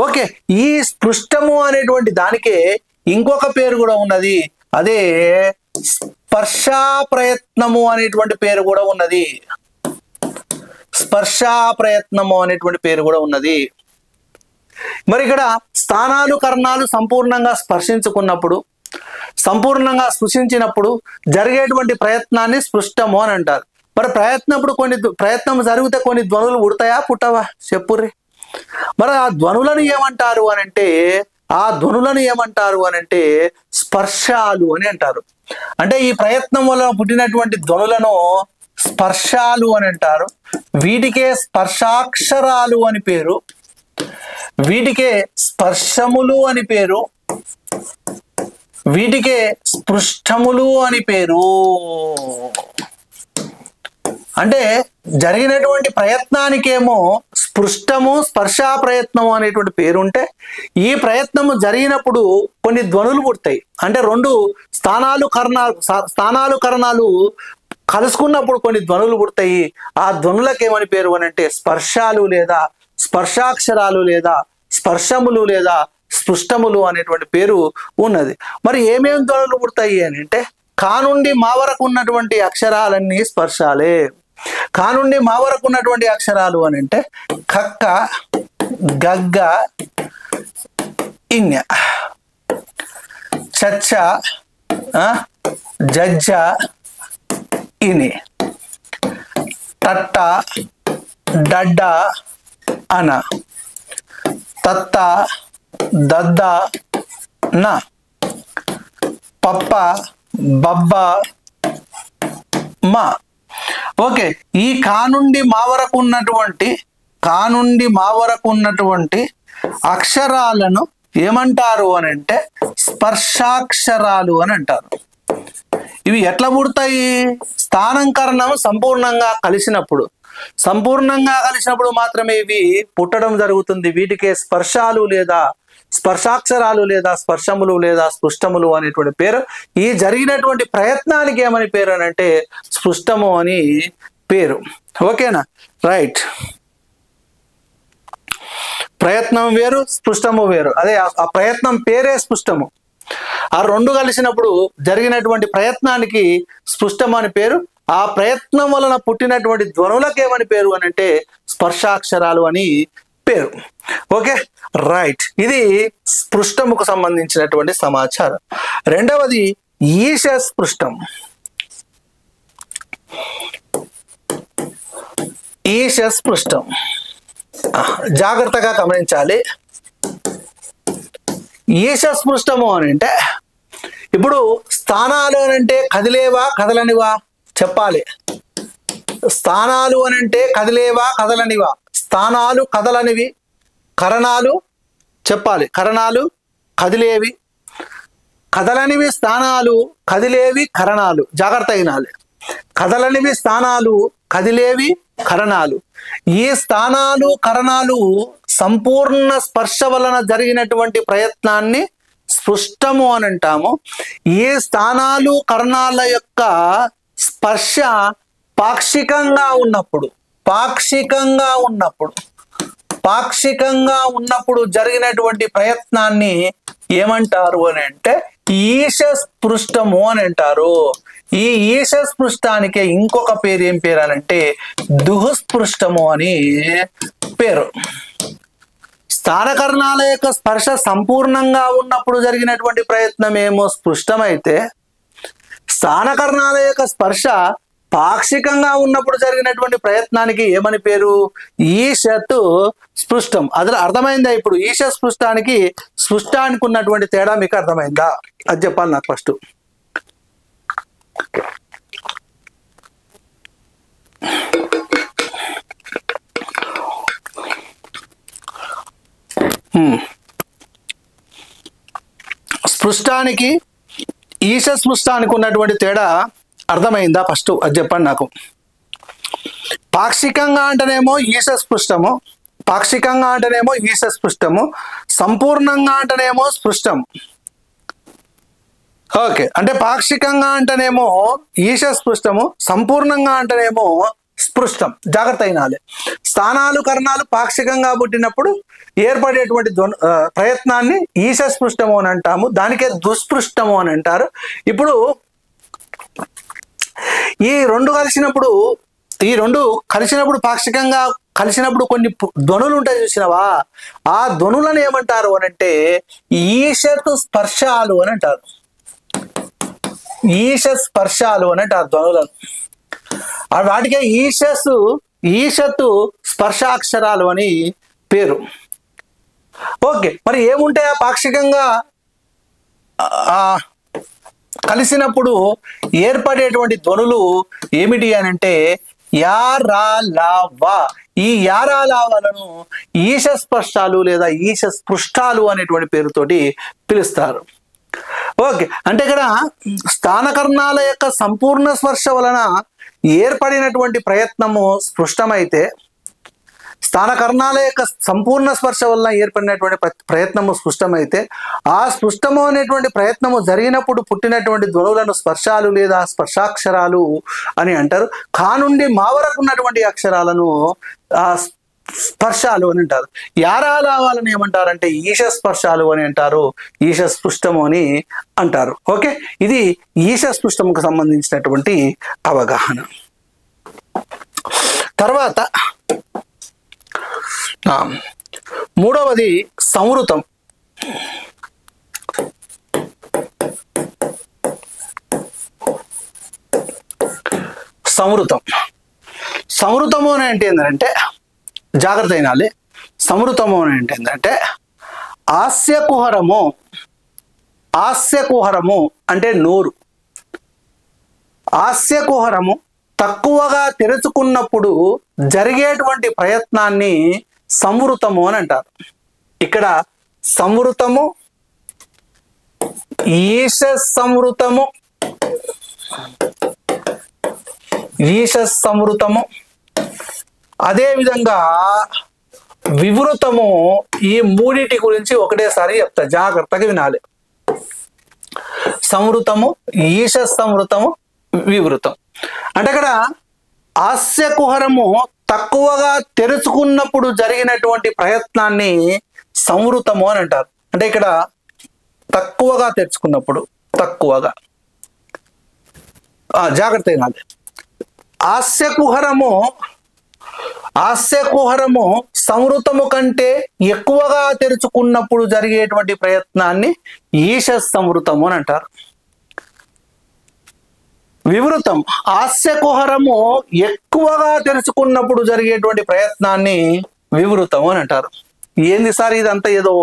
ఓకే, ఈ స్పృష్టము అనేటువంటి దానికే ఇంకొక పేరు కూడా ఉన్నది, అదే స్పర్శా ప్రయత్నము అనేటువంటి పేరు కూడా ఉన్నది. స్పర్శా ప్రయత్నము అనేటువంటి పేరు కూడా ఉన్నది. మరి ఇక్కడ స్థానాలు కర్ణాలు సంపూర్ణంగా స్పర్శించుకున్నప్పుడు, సంపూర్ణంగా స్పృశించినప్పుడు జరిగేటువంటి ప్రయత్నాన్ని స్పృష్టము అని అంటారు. మరి ప్రయత్నం జరిగితే కొన్ని ధ్వనులు పుడతాయా పుట్టవా చెప్పుర్రి. మరి ఆ ధ్వనులను ఏమంటారు అని అంటే స్పర్శాలు అని అంటారు. అంటే ఈ ప్రయత్నం వల్ల పుట్టినటువంటి ధ్వనులను స్పర్శాలు అని అంటారు. వీటికే స్పర్శాక్షరాలు అని పేరు, వీటికే స్పర్శములు అని పేరు, వీటికే స్పృష్టములు అని పేరు. అంటే జరిగినటువంటి ప్రయత్నానికేమో స్పృష్టము, స్పర్శా ప్రయత్నము అనేటువంటి పేరుంటే, ఈ ప్రయత్నము జరిగినప్పుడు కొన్ని ధ్వనులు పుడతాయి. అంటే రెండు స్థానాలు కరణాలు కలుసుకున్నప్పుడు కొన్ని ధ్వనులు పుడతాయి. ఆ ధ్వనులకు ఏమని పేరు అని అంటే స్పర్శాలు లేదా స్పర్శాక్షరాలు లేదా స్పర్శములు లేదా స్పృష్టములు అనేటువంటి పేరు ఉన్నది. మరి ఏమేమి ధ్వనులు పుడతాయి అని అంటే, కా నుండి మా వరకు ఉన్నటువంటి అక్షరాలన్నీ స్పర్శాలే. కా నుండి మా వరకు ఉన్నటువంటి అక్షరాలు అని అంటే కక్క, గగ్గ, ఇన్య, చచ్చ, జజ్జ, ఇని, తట్ట, డడ్డ, అన, తత్త, దద్ద, న, పప్ప, బబ్బ, మా. ఓకే, ఈ కా నుండి మా వరకు ఉన్నటువంటి అక్షరాలను ఏమంటారు అని అంటే స్పర్శాక్షరాలు అని అంటారు. ఇవి ఎట్లా పుడతాయి? స్థానంకరణం సంపూర్ణంగా కలిసినప్పుడు మాత్రమే ఇవి పుట్టడం జరుగుతుంది. వీటికే స్పర్శాలు లేదా స్పర్శాక్షరాలు లేదా స్పర్శములు లేదా స్పృష్టములు అనేటువంటి పేరు. ఈ జరిగినటువంటి ప్రయత్నానికి ఏమని పేరు అని అంటే స్పృష్టము అని పేరు. ఓకేనా? రైట్. ప్రయత్నం వేరు, స్పృష్టము వేరు. అదే ఆ ప్రయత్నం పేరే స్పృష్టము. ఆ రెండు కలిసినప్పుడు జరిగినటువంటి ప్రయత్నానికి స్పృష్టము అని పేరు. ఆ ప్రయత్నం వలన పుట్టినటువంటి ధ్వనులకు ఏమని పేరు అని అంటే స్పర్శాక్షరాలు అని పేరు. Okay, right. ఇది స్పృష్టముకు సంబంధించినటువంటి సమాచారం. రెండవది ఈశ స్పృష్టం. ఈశ స్పృష్టం జాగ్రత్తగా గమనించాలి. ఈశ స్పృష్టము అని అంటే ఇప్పుడు స్థానాలు అని అంటే కదిలేవా కదలనివా చెప్పాలి. స్థానాలు అని అంటే కదిలేవా కదలనివా? స్థానాలు కదలనివి, కరణాలు చెప్పాలి. కరణాలు కదిలేవి, కదలనివి స్థానాలు, కదిలేవి కరణాలు. జాగ్రత్త వినాలి. కదలనివి స్థానాలు, కదిలేవి కరణాలు. ఈ స్థానాలు కరణాలు సంపూర్ణ స్పర్శ వలన జరిగినటువంటి ప్రయత్నాన్ని స్పృష్టము అని అంటాము. ఈ స్థానాలు కరణాల యొక్క స్పర్శ పాక్షికంగా ఉన్నప్పుడు జరిగినటువంటి ప్రయత్నాన్ని ఏమంటారు అని అంటే ఈశ స్పృష్టము అని అంటారు. ఈ ఈశ స్పృష్టానికి ఇంకొక పేరు ఏం పేరు అని అంటే దుఃస్పృష్టము అని పేరు. స్థానకరణాల యొక్క స్పర్శ సంపూర్ణంగా ఉన్నప్పుడు జరిగినటువంటి ప్రయత్నం ఏమో స్పృష్టమైతే, స్థానకరణాల యొక్క స్పర్శ పాక్షికంగా ఉన్నప్పుడు జరిగినటువంటి ప్రయత్నానికి ఏమని పేరు? ఈశత్ స్పృష్టం. అది అర్థమైందా? ఇప్పుడు ఈశ స్పృష్టానికి స్పృష్టానికి ఉన్నటువంటి తేడా మీకు అర్థమైందా? అది చెప్పాలి నాకు ఫస్ట్. స్పృష్టానికి ఈశ స్పృష్టానికి ఉన్నటువంటి తేడా అర్థమైందా? ఫస్ట్ అది చెప్పండి నాకు. పాక్షికంగా అంటేనేమో ఈశ స్పృష్టము, సంపూర్ణంగా అంటేనేమో స్పృష్టం. ఓకే, అంటే పాక్షికంగా అంటేనేమో ఈశ స్పృష్టము, సంపూర్ణంగా అంటేనేమో స్పృష్టం. జాగ్రత్త అయినాలి. స్థానాలు కరణాలు పాక్షికంగా పుట్టినప్పుడు ఏర్పడేటువంటి ప్రయత్నాన్ని ఈశ స్పృష్టము అని అంటాము. దానికే దుస్పృష్టము అని అంటారు. ఇప్పుడు ఈ రెండు కలిసినప్పుడు పాక్షికంగా కలిసినప్పుడు కొన్ని ధ్వనులు ఉంటాయి చూసినవా, ఆ ధ్వనులను ఏమంటారు అని అంటే ఈషత్ స్పర్శాలు అని అంటారు. ఈషత్ స్పర్శాలు అని అంటారు ధ్వనులను. వాటికే ఈషత్ స్పర్శాక్షరాలు అని పేరు. ఓకే, మరి ఏముంటాయా పాక్షికంగా కలిసినప్పుడు ఏర్పడేటువంటి ధ్వనులు ఏమిటి అని అంటే యా రా లా వా. ఈ యారా లావాలను ఈష స్పర్శాలు లేదా ఈష స్పృష్టాలు అనేటువంటి పేరుతోటి పిలుస్తారు. ఓకే, అంటే ఇక్కడ స్థానకర్ణాల యొక్క సంపూర్ణ స్పర్శ వలన ఏర్పడినటువంటి ప్రయత్నము స్పృష్టమైతే, స్థానకర్ణాల యొక్క సంపూర్ణ స్పర్శ వలన ఏర్పడినటువంటి ప్రయత్నము స్పృష్టమైతే, ఆ స్పృష్టము అనేటువంటి ప్రయత్నము జరిగినప్పుడు పుట్టినటువంటి ధ్వనులను స్పర్శాలు లేదా స్పర్శాక్షరాలు అని అంటారు. కా నుండి మా వరకు ఉన్నటువంటి అక్షరాలను స్పర్శాలు అని అంటారు. యారాలావాలని ఏమంటారంటే ఈష స్పర్శాలు అని అంటారు, ఈష స్పృష్టము అని అంటారు. ఓకే, ఇది ఈష స్పృష్టముకు సంబంధించినటువంటి అవగాహన. తర్వాత మూడవది సంవృతం. సంవృతము అని అంటే ఏంటంటే జాగ్రత్త అయినాలి. సంవృతము అని అంటే ఏంటంటే హాస్యకుహరము అంటే నోరు. హాస్యకుహరము తక్కువగా తెరుచుకున్నప్పుడు జరిగేటువంటి ప్రయత్నాన్ని సంవృతము అని అంటారు. ఇక్కడ సంవృతము, ఈష సంవృతము, అదేవిధంగా వివృతము. ఈ మూడిటి గురించి ఒకటేసారి చెప్తా, జాగ్రత్తగా వినాలి. సంవృతము, ఈష సంవృతము, వివృతం. అంటే ఇక్కడ హాస్యకుహరము తక్కువగా తెరుచుకున్నప్పుడు జరిగినటువంటి ప్రయత్నాన్ని సంవృతము అని అంటారు. అంటే ఇక్కడ తక్కువగా తెరుచుకున్నప్పుడు, జాగ్రత్త అయినది. హాస్యకుహరము సంవృతము కంటే ఎక్కువగా తెరుచుకున్నప్పుడు జరిగేటువంటి ప్రయత్నాన్ని ఈష సంవృతము అని అంటారు. వివృతం, హాస్యకుహరము ఎక్కువగా తెరుచుకున్నప్పుడు జరిగేటువంటి ప్రయత్నాన్ని వివృతం అని అంటారు. ఏంది సార్ ఇదంతా ఏదో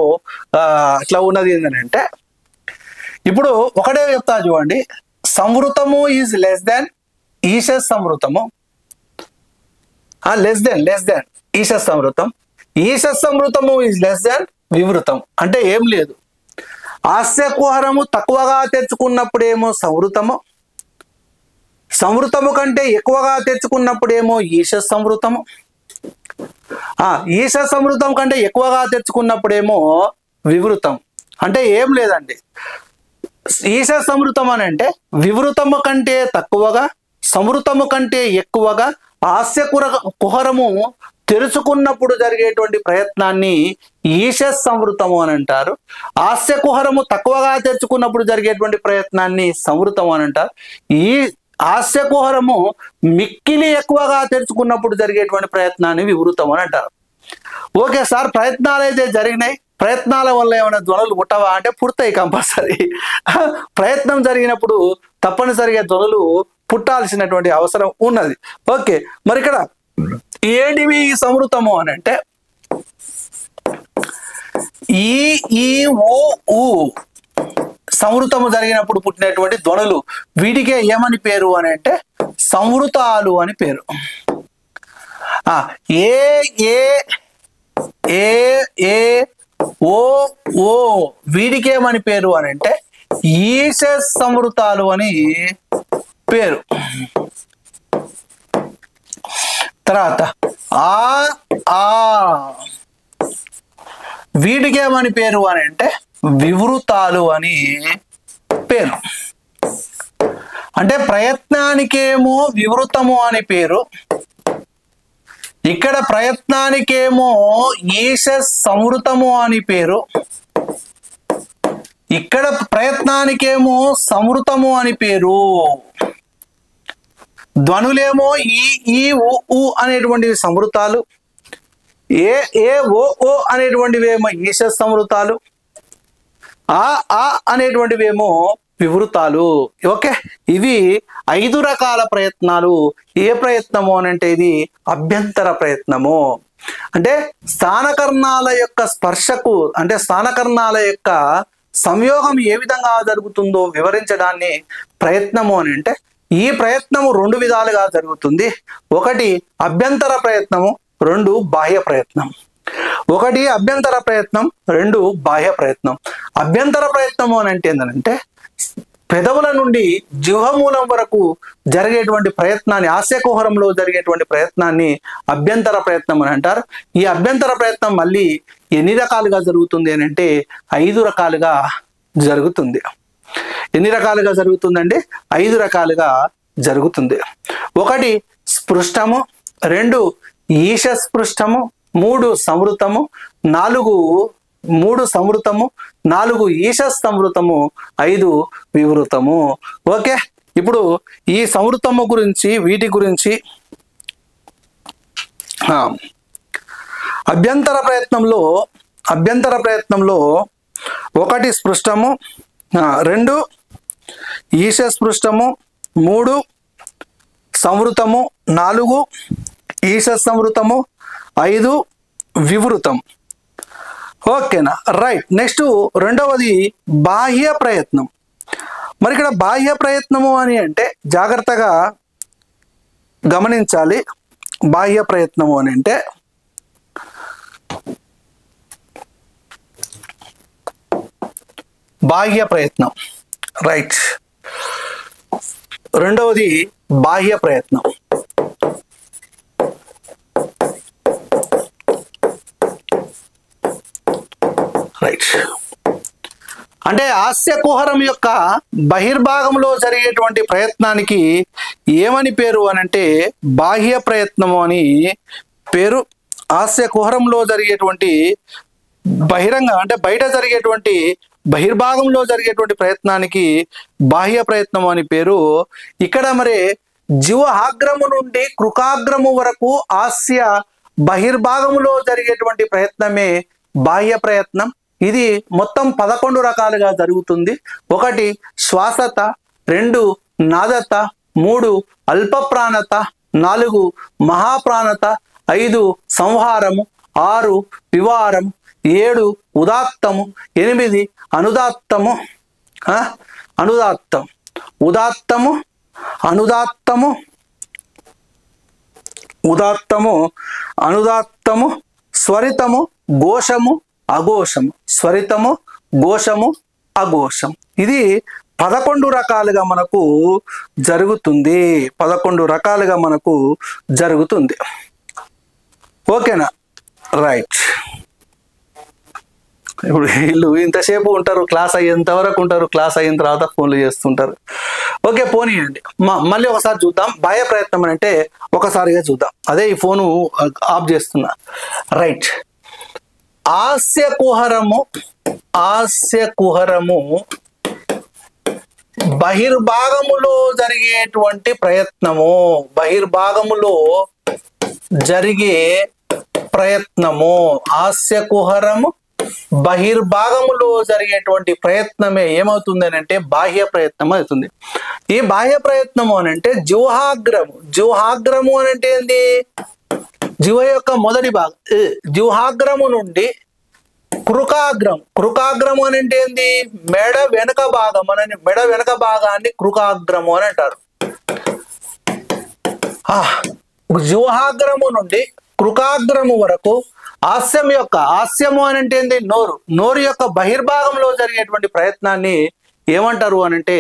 అట్లా ఉన్నది ఏంటంటే, ఇప్పుడు ఒకటే చెప్తా చూడండి. సంవృతము ఈజ్ లెస్ దాన్ ఈష సంవృతము, లెస్ దాన్ ఈష సంవృతం. ఈష సంవృతము ఈజ్ లెస్ దాన్ వివృతం. అంటే ఏం లేదు, హాస్యకుహరము తక్కువగా తెరుచుకున్నప్పుడేమో సంవృతము, సంవృతము కంటే ఎక్కువగా తెచ్చుకున్నప్పుడేమో ఈష సంవృతము, ఈష సంవృతం కంటే ఎక్కువగా తెచ్చుకున్నప్పుడేమో వివృతం. అంటే ఏం లేదండి, ఈష సంవృతం అని అంటే వివృతము కంటే తక్కువగా, సంవృతము కంటే ఎక్కువగా హాస్యకుహరము తెరుచుకున్నప్పుడు జరిగేటువంటి ప్రయత్నాన్ని ఈష సంవృతము అని అంటారు. హాస్యకుహరము తక్కువగా తెరుచుకున్నప్పుడు జరిగేటువంటి ప్రయత్నాన్ని సంవృతం అని అంటారు. ఈ హాస్యకుహరము మిక్కిలి ఎక్కువగా తెరుచుకున్నప్పుడు జరిగేటువంటి ప్రయత్నాన్ని వివృతం అని అంటారు. ఓకే సార్, ప్రయత్నాలు అయితే జరిగినాయి, ప్రయత్నాల వల్ల ఏమైనా ధ్వనులు పుట్టవా అంటే పుడతాయి కంపల్సరీ. ప్రయత్నం జరిగినప్పుడు తప్పనిసరిగా ధ్వనులు పుట్టాల్సినటువంటి అవసరం ఉన్నది. ఓకే, మరి ఇక్కడ ఏంటివి ఈ సంవృతము అని అంటే ఈ ఊ సంవృతము జరిగినప్పుడు పుట్టినటువంటి ధ్వనులు, వీటికే ఏమని పేరు అని అంటే సంవృతాలు అని పేరు. ఏ ఏ ఏ ఏ ఓ ఓ వీటికేమని పేరు అని అంటే ఈష సంవృతాలు అని పేరు. తర్వాత ఆ వీటికేమని పేరు అని అంటే వివృతాలు అని పేరు. అంటే ప్రయత్నానికేమో వివృతము అని పేరు, ఇక్కడ ప్రయత్నానికేమో ఈష సంవృతము అని పేరు, ఇక్కడ ప్రయత్నానికేమో సంవృతము అని పేరు. ధ్వనులేమో ఈ ఉ ఊ అనేటువంటివి సంవృతాలు, ఏ ఓ ఓ అనేటువంటివేమో ఈశ సంవృతాలు, ఆ అనేటువంటివేమో వివృతాలు. ఓకే, ఇవి 5 రకాల ప్రయత్నాలు. ఏ ప్రయత్నము అని అంటే ఇది అభ్యంతర ప్రయత్నము. అంటే స్థానకర్ణాల యొక్క స్పర్శకు, అంటే స్థానకర్ణాల యొక్క సంయోగం ఏ విధంగా జరుగుతుందో వివరించడాన్ని ప్రయత్నము అని అంటే, ఈ ప్రయత్నము 2 విధాలుగా జరుగుతుంది. ఒకటి అభ్యంతర ప్రయత్నము, 2 బాహ్య ప్రయత్నం. ఒకటి అభ్యంతర ప్రయత్నం, 2 బాహ్య ప్రయత్నం. అభ్యంతర ప్రయత్నము అని అంటే ఏంటంటే పెదవుల నుండి జిహ్వమూలం వరకు జరిగేటువంటి ప్రయత్నాన్ని, హాస్యకుహరంలో జరిగేటువంటి ప్రయత్నాన్ని అభ్యంతర ప్రయత్నం అని అంటారు. ఈ అభ్యంతర ప్రయత్నం మళ్ళీ ఎన్ని రకాలుగా జరుగుతుంది అని అంటే 5 రకాలుగా జరుగుతుంది. ఎన్ని రకాలుగా జరుగుతుందండి? 5 రకాలుగా జరుగుతుంది. ఒకటి స్పృష్టము, 2 ఈశ స్పృష్టము, 3 సంవృతము, 3 సంవృతము, 4 ఈశ సంవృతము, 5 వివృతము. ఓకే, ఇప్పుడు ఈ సంవృతము గురించి, వీటి గురించి అభ్యంతర ప్రయత్నంలో 1 స్పృష్టము, 2 ఈశ స్పృష్టము, 3 సంవృతము, 4 ఈశ సంవృతము, 5 వివృతం. ఓకేనా, రైట్. నెక్స్ట్ రెండవది బాహ్య ప్రయత్నం. మరి ఇక్కడ బాహ్య ప్రయత్నము అని అంటే జాగ్రత్తగా గమనించాలి. బాహ్య ప్రయత్నము అని అంటే బాహ్య ప్రయత్నం, రైట్. రెండవది బాహ్య ప్రయత్నం. రైట్, అంటే హాస్యకుహరం యొక్క బహిర్భాగంలో జరిగేటువంటి ప్రయత్నానికి ఏమని పేరు అని అంటే బాహ్య ప్రయత్నము అని పేరు. హాస్యకుహరంలో జరిగేటువంటి బహిరంగ, అంటే బయట జరిగేటువంటి బహిర్భాగంలో జరిగేటువంటి ప్రయత్నానికి బాహ్య ప్రయత్నం అని పేరు. ఇక్కడ మరి జిహ్వాగ్రము నుండి కృకాగ్రము వరకు హాస్య బహిర్భాగంలో జరిగేటువంటి ప్రయత్నమే బాహ్య ప్రయత్నం. ఇది మొత్తం 11 రకాలుగా జరుగుతుంది. 1 శ్వాసత, 2 నాదత, 3 అల్ప ప్రాణత, 4 మహాప్రాణత, 5 సంహారము, 6 వివారము, 7 ఉదాత్తము, 8 అనుదాత్తము, అనుదాత్తము, స్వరితము, ఘోషము, అఘోషము, స్వరితము, ఘోషము, అఘోషం. ఇది 11 రకాలుగా మనకు జరుగుతుంది. 11 రకాలుగా మనకు జరుగుతుంది. ఓకేనా, రైట్. ఇప్పుడు వీళ్ళు ఇంతసేపు ఉంటారు, క్లాస్ అయ్యేంత వరకు ఉంటారు, క్లాస్ అయిన తర్వాత ఫోన్లు చేస్తుంటారు. ఓకే, పోనీయండి. మళ్ళీ ఒకసారి చూద్దాం. బాహ్య ప్రయత్నం అని అంటే ఒకసారిగా చూద్దాం. అదే ఈ ఫోను ఆఫ్ చేస్తున్నా. రైట్, హాస్యకుహరము బహిర్భాగములో జరిగేటువంటి ప్రయత్నము, బహిర్భాగములో జరిగే ప్రయత్నము, హాస్యకుహరము బహిర్భాగములో జరిగేటువంటి ప్రయత్నమే ఏమవుతుంది అని అంటే బాహ్య ప్రయత్నం అవుతుంది. ఈ బాహ్య ప్రయత్నము అని అంటే జిహ్వాగ్రము అని అంటే ఏంది? జిహ్వ యొక్క మొదటి భాగం, జిహ్వాగ్రము నుండి కృకాగ్రము అని అంటే ఏంది? మెడ వెనక భాగం అని, మెడ వెనక భాగాన్ని కృకాగ్రము అని అంటారు. జిహ్వాగ్రము నుండి కృకాగ్రము వరకు హాస్యము అని అంటే ఏంది? నోరు యొక్క బహిర్భాగంలో జరిగేటువంటి ప్రయత్నాన్ని ఏమంటారు అని అంటే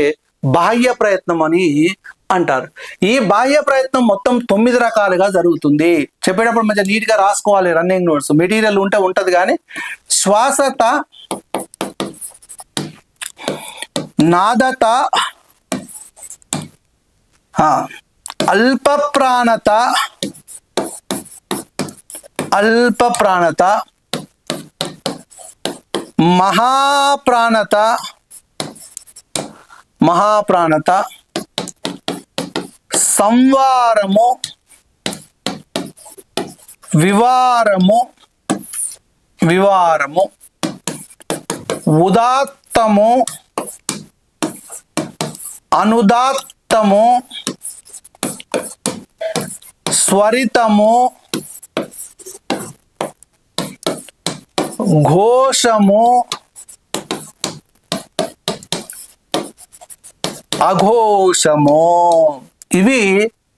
బాహ్య ప్రయత్నం అని అంటారు. ఈ బాహ్య ప్రయత్నం మొత్తం 9 రకాలుగా జరుగుతుంది. చెప్పేటప్పుడు మంచిగా నీట్ గా రాసుకోవాలి. రన్నింగ్ నోట్స్ మెటీరియల్ ఉంటది కానీ శ్వాసత, నాదత, అల్ప ప్రాణత, మహాప్రాణత, సంవారము, వివారము, వివారము, ఉదాత్తము, అనుదాత్తము, స్వరితము, ఘోషము, అఘోషము. ఇవి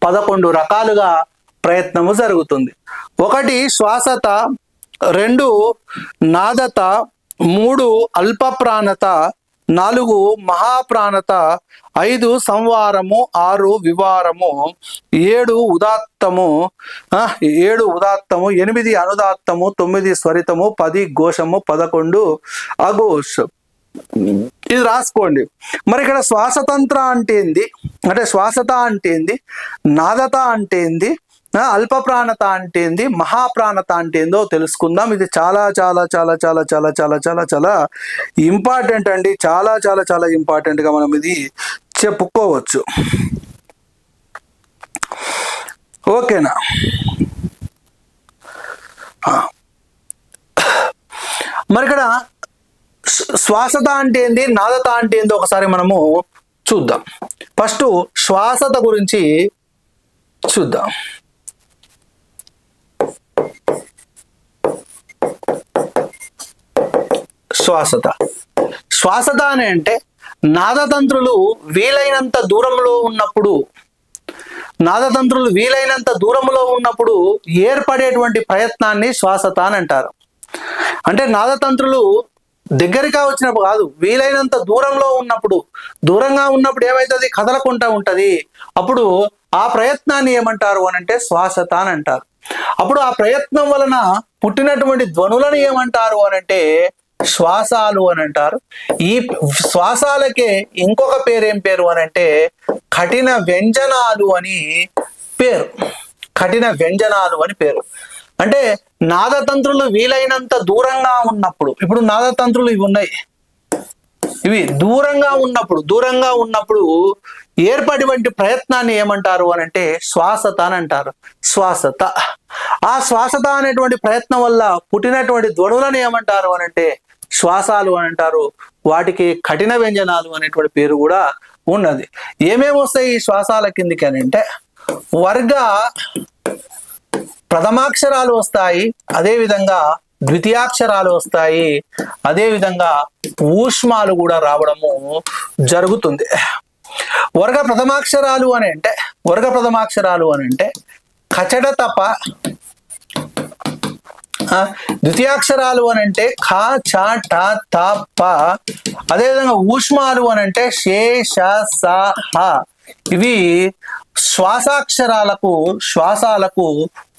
11 రకాలుగా ప్రయత్నము జరుగుతుంది. 1 శ్వాసత, 2 నాదత, 3 అల్పప్రాణత, 4 మహాప్రాణత, 5 సంవారము, 6 వివారము, 7 ఉదాత్తము, 8 అనుదాత్తము, 9 స్వరితము, 10 ఘోషము, 11 అఘోషం. ఇది రాసుకోండి. మరి ఇక్కడ శ్వాసతంత్ర అంటే ఏంది, అంటే శ్వాసత అంటే ఏంది, నాదత అంటే ఏంది, అల్పప్రాణత అంటే ఏంది, మహాప్రాణత అంటే ఏందో తెలుసుకుందాం. ఇది చాలా చాలా చాలా చాలా చాలా చాలా చాలా చాలా ఇంపార్టెంట్ అండి. చాలా చాలా చాలా ఇంపార్టెంట్గా మనం ఇది చెప్పుకోవచ్చు. ఓకేనా? మరి ఇక్కడ శ్వాసత అంటే ఏంది, నాదత అంటే ఏంది ఒకసారి మనము చూద్దాం. ఫస్ట్ శ్వాసత గురించి చూద్దాం. శ్వాసత అని అంటే నాదతంత్రులు వీలైనంత దూరంలో ఉన్నప్పుడు ఏర్పడేటువంటి ప్రయత్నాన్ని శ్వాసత అని అంటారు. అంటే నాదతంత్రులు దగ్గరగా వచ్చినప్పుడు కాదు, వీలైనంత దూరంగా ఉన్నప్పుడు ఏమవుతుంది, కదలకుండా ఉంటది. అప్పుడు ఆ ప్రయత్నాన్ని ఏమంటారు అని అంటే శ్వాసత అని అంటారు. అప్పుడు ఆ ప్రయత్నం వలన పుట్టినటువంటి ధ్వనులను ఏమంటారు అని అంటే శ్వాసాలు అని అంటారు. ఈ శ్వాసాలకే ఇంకొక పేరు ఏం పేరు అని అంటే కఠిన వ్యంజనాలు అని పేరు. కఠిన వ్యంజనాలు అని పేరు. అంటే నాదతంత్రులు వీలైనంత దూరంగా ఉన్నప్పుడు, ఇప్పుడు నాదతంత్రులు ఇవి ఉన్నాయి, ఇవి దూరంగా ఉన్నప్పుడు ఏర్పడినటువంటి ప్రయత్నాన్ని ఏమంటారు అని అంటే శ్వాసత అని అంటారు. శ్వాసత. ఆ శ్వాసత అనేటువంటి ప్రయత్నం వల్ల పుట్టినటువంటి ధ్వనులను ఏమంటారు అని అంటే శ్వాసాలు అని అంటారు. వాటికి కఠిన వ్యంజనాలు అనేటువంటి పేరు కూడా ఉన్నది. ఏమేమి వస్తాయి ఈ శ్వాసాల కిందికి అని అంటే వర్గ ప్రథమాక్షరాలు వస్తాయి, అదేవిధంగా ద్వితీయాక్షరాలు వస్తాయి, అదేవిధంగా ఊష్మాలు కూడా రావడము జరుగుతుంది. వర్గ ప్రథమాక్షరాలు అని అంటే కచడ తప, ద్వితీయాక్షరాలు అని అంటే ఖ ఛ ట త ప, అదేవిధంగా ఊష్మాలు అని అంటే షే ష స హ. ఇవి శ్వాసాలకు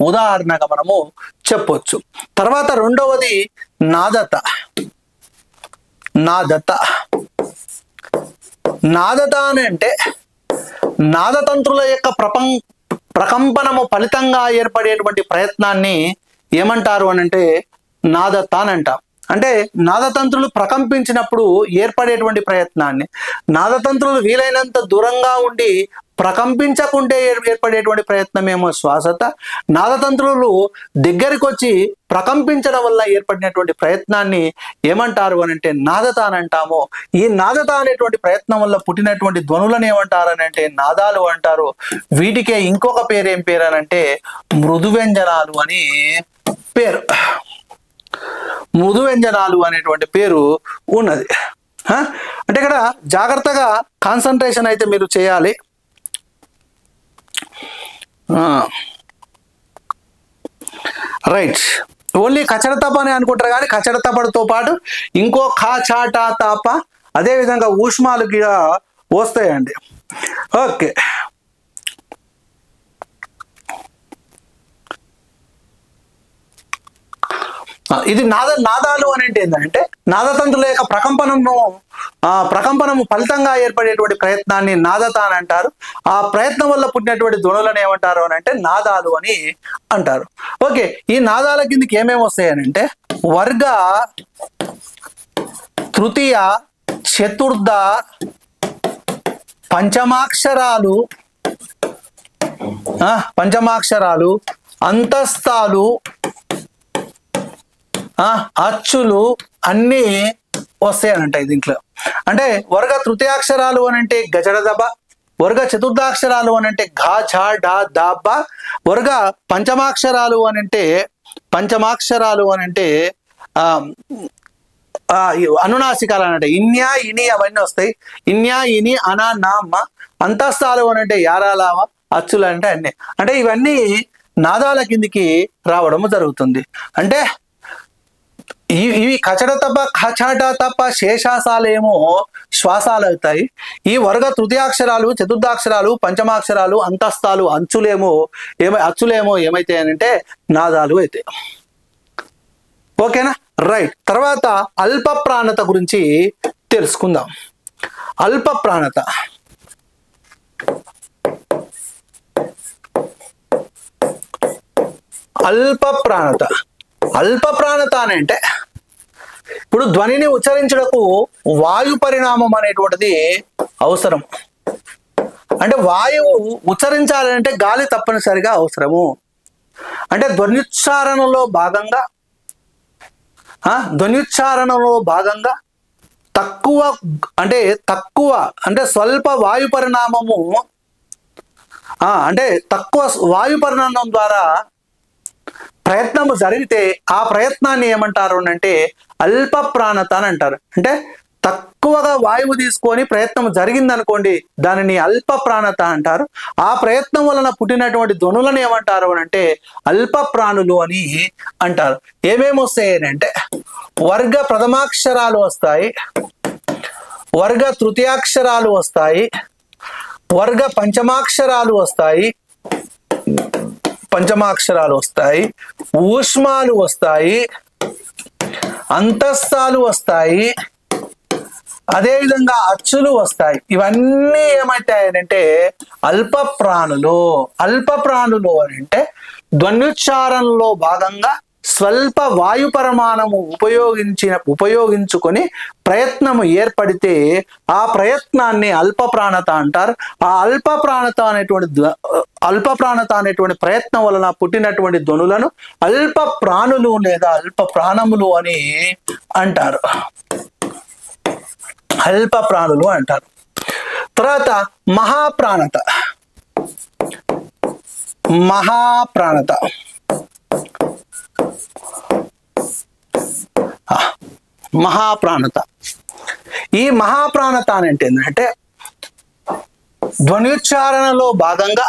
ఉదాహరణగా మనము చెప్పొచ్చు. తర్వాత రెండవది నాదత. అని అంటే నాదతంత్రుల యొక్క ప్రకంపనము ఫలితంగా ఏర్పడేటువంటి ప్రయత్నాన్ని ఏమంటారు అని అంటే నాదత అని అంటాం. అంటే నాదతంత్రులు ప్రకంపించినప్పుడు ఏర్పడేటువంటి ప్రయత్నాన్ని, నాదతంత్రులు వీలైనంత దూరంగా ఉండి ప్రకంపించకుంటే ఏర్పడేటువంటి ప్రయత్నం ఏమో శ్వాసత. నాదతంత్రులు దగ్గరికి వచ్చి ప్రకంపించడం వల్ల ఏర్పడినటువంటి ప్రయత్నాన్ని ఏమంటారు అని అంటే నాదత అని అంటాము. ఈ నాదత అనేటువంటి ప్రయత్నం వల్ల పుట్టినటువంటి ధ్వనులను ఏమంటారు అని అంటే నాదాలు అంటారు. వీటికే ఇంకొక పేరు ఏం పేరు అని అంటే మృదు వ్యంజనాలు అని పేరు. మృదు వ్యంజనాలు అనేటువంటి పేరు ఉన్నది. అంటే ఇక్కడ జాగ్రత్తగా కాన్సన్ట్రేషన్ అయితే మీరు చేయాలి. రైట్. ఓన్లీ కచడ తప అని అనుకుంటారు కానీ కచడ తపతో పాటు ఇంకో ఖా ఛా టా తాప, అదేవిధంగా ఊష్మాలు కూడా వస్తాయండి. ఓకే. ఇది నాదాలు అని అంటే ఏంటంటే నాదతంత్రుల యొక్క ప్రకంపనము ఫలితంగా ఏర్పడేటువంటి ప్రయత్నాన్ని నాదత అని అంటారు. ఆ ప్రయత్నం వల్ల పుట్టినటువంటి ధ్వనులను ఏమంటారు అని అంటే నాదాలు అని అంటారు. ఓకే. ఈ నాదాల కిందకి ఏమేమి వస్తాయి అని అంటే వర్గ, తృతీయ, చతుర్థ, పంచమాక్షరాలు, పంచమాక్షరాలు, అంతస్తాలు, అచ్చులు అన్నీ వస్తాయనంట దీంట్లో. అంటే వర్గ తృతీయాక్షరాలు అని అంటే గజడదబ, వర్గ చతుర్థాక్షరాలు అని అంటే ఘా ఝా డా దా బా, వర్గ పంచమాక్షరాలు అని అంటే అనునాసికాలు అనంటే ఇన్యా ఇని అవన్నీ వస్తాయి. ఇన్యా ఇని అనా నా మ. అంతస్తాలు అని అంటే యారాలావ, అచ్చులు అంటే అన్నీ. అంటే ఇవన్నీ నాదాల కిందికి రావడము జరుగుతుంది. అంటే ఇవి కచడ తప్ప ఖచట తప్ప శేషాసాలేమో శ్వాసాలు అవుతాయి. ఈ వర్గ తృతీయాక్షరాలు, చతుర్థాక్షరాలు, పంచమాక్షరాలు, అంతస్తాలు, అచ్చులేమో ఏమైతాయనంటే నాదాలు అయితే. ఓకేనా, రైట్. తర్వాత అల్ప ప్రాణత గురించి తెలుసుకుందాం. అల్ప ప్రాణత అల్ప ప్రాణత అని అంటే ఇప్పుడు ధ్వనిని ఉచ్చరించడకు వాయు పరిణామం అనేటువంటిది అవసరం. అంటే వాయువు ఉచ్చరించాలంటే గాలి తప్పనిసరిగా అవసరము. అంటే ధ్వనిచ్చారణలో భాగంగా తక్కువ అంటే స్వల్ప వాయు పరిణామము, అంటే తక్కువ వాయు పరిణామం ద్వారా ప్రయత్నము జరిగితే ఆ ప్రయత్నాన్ని ఏమంటారు అంటే అల్ప ప్రాణత అని అంటారు. అంటే తక్కువగా వాయువు తీసుకొని ప్రయత్నం జరిగిందనుకోండి, దానిని అల్ప ప్రాణత అంటారు. ఆ ప్రయత్నం వలన పుట్టినటువంటి ధ్వనులను ఏమంటారు అంటే అల్ప ప్రాణులు అని అంటారు. ఏమేమి వస్తాయి అంటే వర్గ ప్రథమాక్షరాలు వస్తాయి, వర్గ తృతీయాక్షరాలు వస్తాయి, వర్గ పంచమాక్షరాలు వస్తాయి, ఊష్మాలు వస్తాయి, అంతస్తాలు వస్తాయి, అదేవిధంగా అచ్చులు వస్తాయి. ఇవన్నీ ఏమవుతాయంటే అల్ప ప్రాణులు అని అంటే ధ్వన్యుచ్చారణలో భాగంగా స్వల్ప వాయు పరిమాణము ఉపయోగించుకొని ప్రయత్నము ఏర్పడితే ఆ ప్రయత్నాన్ని అల్ప ప్రాణత అంటారు. ఆ అల్ప ప్రాణత అనేటువంటి ప్రయత్నం వలన పుట్టినటువంటి ధ్వనులను అల్ప ప్రాణులు లేదా అల్ప ప్రాణములు అని అంటారు. అల్ప ప్రాణులు అంటారు. తర్వాత మహాప్రాణత ఈ మహాప్రాణత అని ఏంటంటే ధ్వనిచ్చారణలో భాగంగా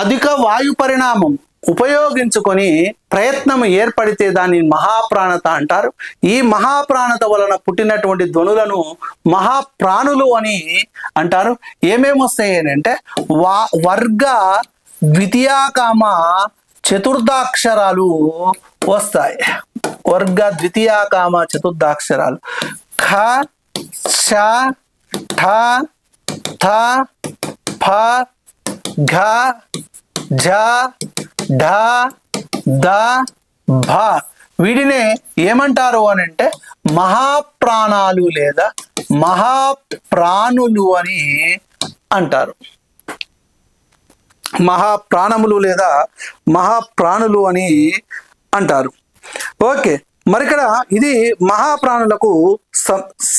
అధిక వాయు పరిణామం ఉపయోగించుకొని ప్రయత్నం ఏర్పడితే దాన్ని మహాప్రాణత అంటారు. ఈ మహాప్రాణత వలన పుట్టినటువంటి ధ్వనులను మహాప్రాణులు అని అంటారు. ఏమేమి వస్తాయి అంటే వర్గ ద్వితీయాకామ చతుర్థాక్షరాలు వస్తాయి. వర్గ ద్వితీయాకామ చతుర్థాక్షరాలు ఖ ఛ ఠ థ ఫ ఘ ఝ ఢ ద భ. వీటినే ఏమంటారు అని అంటే మహాప్రాణాలు లేదా మహాప్రాణులు అని అంటారు. మహాప్రాణములు లేదా మహాప్రాణులు అని అంటారు. ఓకే, మరి ఇక్కడ ఇది మహాప్రాణులకు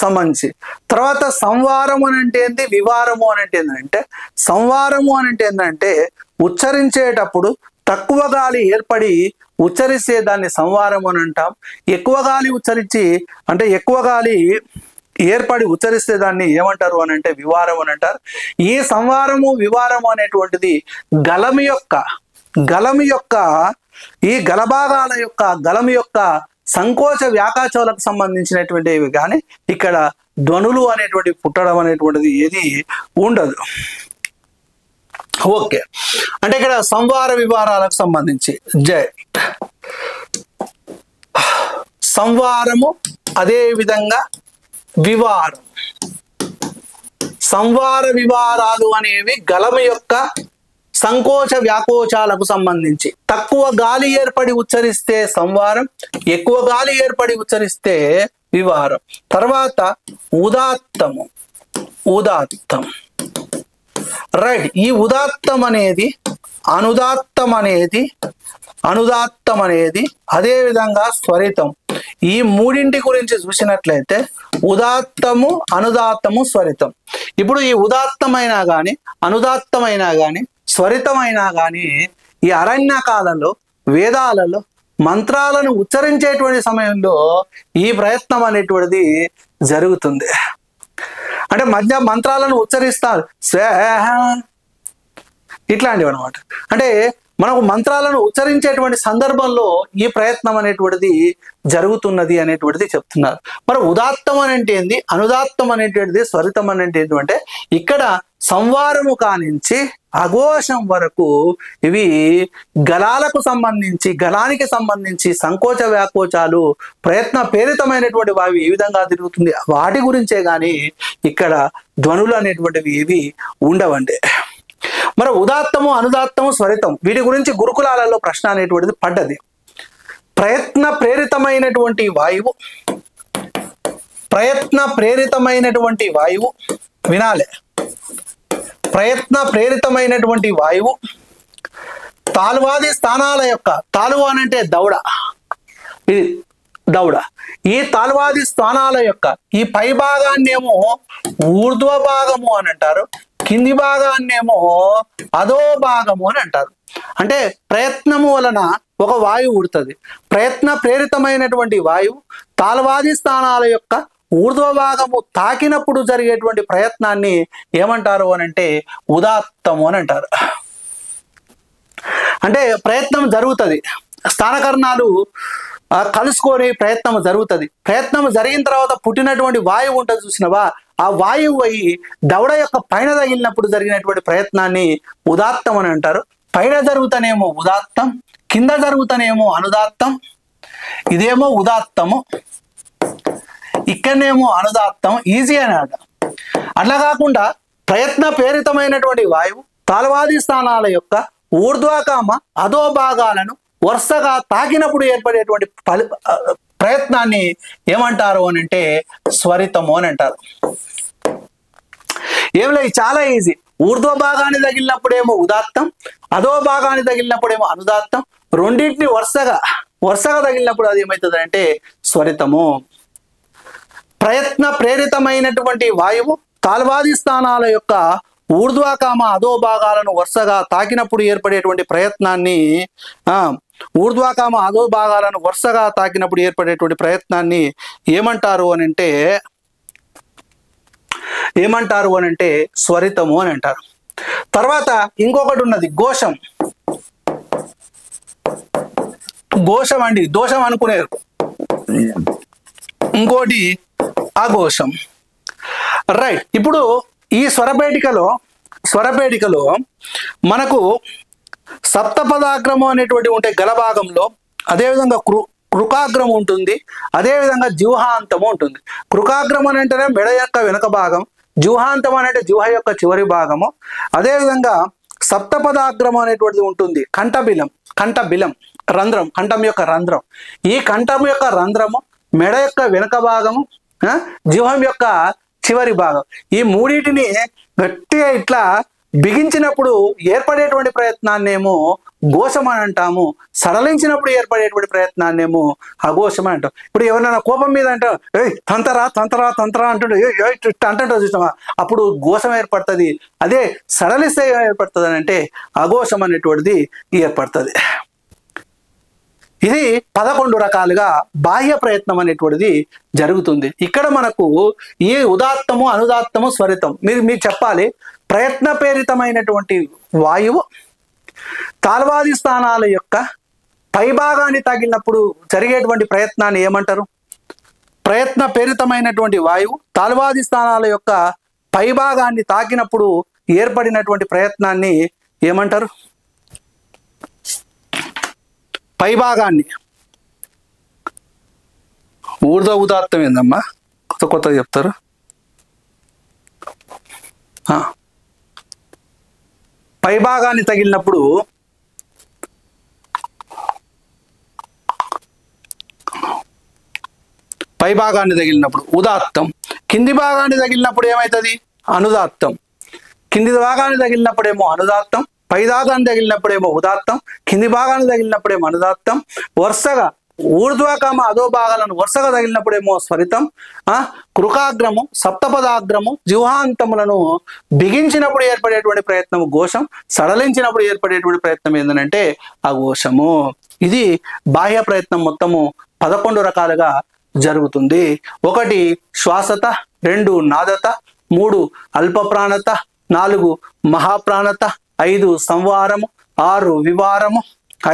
సంబంధించి. తర్వాత సంవారము అని అంటే ఏంటి, వివారము అని అంటే ఏంటంటే సంవారము అని అంటే ఏంటంటే ఉచ్చరించేటప్పుడు తక్కువ గాలి ఏర్పడి ఉచ్చరిస్తే దాన్ని సంవారము అని అంటాం. ఎక్కువ గాలి ఏర్పడి ఉచ్చరిస్తే దాన్ని ఏమంటారు అని అంటే వివారం అని అంటారు. ఈ సంవారము వివారము అనేటువంటిది ఈ గలము యొక్క సంకోచ వ్యాకాచాలకు సంబంధించినటువంటివి కానీ ఇక్కడ ధ్వనులు అనేటువంటి పుట్టడం అనేటువంటిది ఏది ఉండదు. ఓకే, అంటే ఇక్కడ సంవార వివారాలకు సంబంధించి సంవారము, అదే విధంగా వివారం. సంవార వివారాలు అనేవి గలము యొక్క సంకోచ వ్యాకోచాలకు సంబంధించి తక్కువ గాలి ఏర్పడి ఉచ్చరిస్తే సంవారం, ఎక్కువ గాలి ఏర్పడి ఉచ్చరిస్తే వివారం. తర్వాత ఉదాత్తం రైట్. ఈ ఉదాత్తం అనేది అనుదాత్తం అనేది అదే విధంగా స్వరితం. ఈ మూడింటి గురించి చూసినట్లయితే ఉదాత్తము, అనుదాత్తము, స్వరితం. ఇప్పుడు ఈ ఉదాత్తమైనా కానీ, అనుదాత్తమైనా కానీ, స్వరితమైనా కానీ ఈ అరణ్యకాలలో, వేదాలలో మంత్రాలను ఉచ్చరించేటువంటి సమయంలో ఈ ప్రయత్నం అనేటువంటిది జరుగుతుంది. అంటే మధ్య మంత్రాలను ఉచ్చరిస్తారు, స్వేహ ఇట్లాంటివి అనమాట. అంటే మనకు మంత్రాలను ఉచ్చరించేటువంటి సందర్భంలో ఈ ప్రయత్నం అనేటువంటిది జరుగుతున్నది అనేటువంటిది చెప్తున్నారు. మరి ఉదాత్తం అంటే ఏంది, అనుదాత్తం అనేటువంటిది, స్వరితం అంటే ఏంటంటే ఇక్కడ సంవారము కానించి అఘోషం వరకు ఇవి గలాలకు సంబంధించి, గలానికి సంబంధించి సంకోచ వ్యాకోచాలు ప్రయత్న ప్రేరితమైనటువంటి వావి ఏ విధంగా తిరుగుతుంది వాటి గురించే కానీ ఇక్కడ ధ్వనులు అనేటువంటివి ఇవి ఉండవండి. మరి ఉదాత్తము, అనుదాత్తము, స్వరితం వీటి గురించి గురుకులాలలో ప్రశ్న అనేటువంటిది పడ్డది. ప్రయత్న ప్రేరితమైనటువంటి వాయువు వినాలే, ప్రయత్న ప్రేరితమైనటువంటి వాయువు తాలువాది స్థానాల యొక్క, తాలువ అంటే దౌడ, ఇది దౌడ, ఈ తాలువాది స్థానాల యొక్క ఈ పై భాగాన్నేమో ఊర్ధ్వ భాగము అని అంటారు, కింది భాగాన్నేమో అధో భాగము అని అంటారు. అంటే ప్రయత్నము వలన ఒక వాయువు ఉడుతుంది. ప్రయత్న ప్రేరితమైనటువంటి వాయువు తాళవాది స్థానాల యొక్క ఊర్ధ్వ భాగము తాకినప్పుడు జరిగేటువంటి ప్రయత్నాన్ని ఏమంటారు అని అంటే ఉదాత్తము అని అంటారు. అంటే ప్రయత్నం జరుగుతుంది, స్థానకరణాలు కలుసుకొని ప్రయత్నం జరుగుతుంది. ప్రయత్నం జరిగిన తర్వాత పుట్టినటువంటి వాయువు ఉంటుంది చూసినవా, ఆ వాయువు అయి దవడ యొక్క పైన తగిలినప్పుడు జరిగినటువంటి ప్రయత్నాన్ని ఉదాత్తం అని అంటారు. పైన జరుగుతానేమో ఉదాత్తం, కింద జరుగుతానేమో అనుదాత్తం, ఇదేమో ఉదాత్తము, ఇక్కడనేమో అనుదాత్తం. ఈజీ అని అంట. అట్లా కాకుండా ప్రయత్న ప్రేరితమైనటువంటి వాయువు తాళవాది స్థానాల యొక్క ఊర్ధ్వకామ అధో భాగాలను వరుసగా తాకినప్పుడు ఏర్పడేటువంటి ప్రయత్నాన్ని ఏమంటారు అని అంటే స్వరితము అని అంటారు. ఏం లేదు, చాలా ఈజీ. ఊర్ధ్వ భాగాన్ని తగిలినప్పుడేమో ఉదాత్తం, అధో భాగాన్ని తగిలినప్పుడేమో అనుదాత్తం, రెండింటిని వరుసగా తగిలినప్పుడు అది ఏమవుతుంది అంటే స్వరితము. ప్రయత్న ప్రేరితమైనటువంటి వాయువు తాళవాది స్థానాల యొక్క ఊర్ధ్వకామ అధో భాగాలను వరుసగా తాకినప్పుడు ఏర్పడేటువంటి ప్రయత్నాన్ని ఊర్ధ్వకామ అధో భాగాలను వరుసగా తాకినప్పుడు ఏర్పడేటువంటి ప్రయత్నాన్ని ఏమంటారు అని అంటే స్వరితము అని అంటారు. తర్వాత ఇంకొకటి ఉన్నది ఘోషం. ఘోషం అండి, దోషం అనుకునేరు. ఇంకోటి అఘోషం. రైట్. ఇప్పుడు ఈ స్వరపేటికలో మనకు సప్తపదాగ్రము అనేటువంటి ఉంటాయి గలభాగంలో, అదేవిధంగా కృకాగ్రము ఉంటుంది, అదేవిధంగా జిహ్వాంతము ఉంటుంది. కృకాగ్రమం అని అంటేనే మెడ యొక్క వెనుక భాగం, జిహ్వాంతం అని అంటే జిహ్వ యొక్క చివరి భాగము. అదేవిధంగా సప్తపదాగ్రమం అనేటువంటిది ఉంటుంది, కంఠబిలం రంధ్రం, కంఠం యొక్క రంధ్రం. ఈ కంఠం యొక్క రంధ్రము, మెడ యొక్క వెనుక భాగము, జిహ్వం యొక్క చివరి భాగం, ఈ మూడింటిని గట్టిగా ఇట్లా బిగించినప్పుడు ఏర్పడేటువంటి ప్రయత్నాన్నేమో ఘోషం అని అంటాము. సడలించినప్పుడు ఏర్పడేటువంటి ప్రయత్నాన్నేమో అఘోషం అని అంటాం. ఇప్పుడు ఎవరైనా కోపం మీద అంటాం, తంతరా అంటుంటే అంటుంటో చూసామా, అప్పుడు ఘోషం ఏర్పడుతుంది. అదే సడలిస్తే ఏర్పడుతుంది అని అంటే అఘోషం అనేటువంటిది ఏర్పడుతుంది. ఇది 11 రకాలుగా బాహ్య ప్రయత్నం అనేటువంటిది జరుగుతుంది. ఇక్కడ మనకు ఈ ఉదాత్తము, అనుదాత్తము, స్వరితం మీరు చెప్పాలి. ప్రయత్న ప్రేరితమైనటువంటి వాయువు తాళవాది స్థానాల యొక్క పైభాగాన్ని తగిలినప్పుడు జరిగేటువంటి ప్రయత్నాన్ని ఏమంటారు? ప్రయత్న ప్రేరితమైనటువంటి వాయువు తాళవాది స్థానాల యొక్క పైభాగాన్ని తాకినప్పుడు ఏర్పడినటువంటి ప్రయత్నాన్ని ఏమంటారు? పైభాగాన్ని. ఊర్ధ్వ ఉదాత్తం ఏందమ్మా, కొత్తగా చెప్తారు. పైభాగాన్ని తగిలినప్పుడు ఉదాత్తం, కింది భాగాన్ని తగిలినప్పుడు ఏమవుతుంది? అనుదాత్తం. కింది భాగాన్ని తగిలినప్పుడేమో అనుదాత్తం, పై భాగాన్ని తగిలినప్పుడేమో ఉదాత్తం, కింది భాగాన్ని తగిలినప్పుడేమో అనుదాత్తం, వరుసగా ఊర్ధ్వకామ అధో భాగాలను వరుసగా తగిలినప్పుడేమో స్వరితం, కృకాగ్రము, సప్తపదాగ్రము, జిహ్వాంతములను బిగించినప్పుడు ఏర్పడేటువంటి ప్రయత్నం ఘోషం, సడలించినప్పుడు ఏర్పడేటువంటి ప్రయత్నం ఏంటంటే అఘోషము. ఇది బాహ్య ప్రయత్నం మొత్తము 11 రకాలుగా జరుగుతుంది. 1 శ్వాసత, 2 నాదత, 3 అల్పప్రాణత, 4 మహాప్రాణత, 5 సంవారము, 6 వివారము,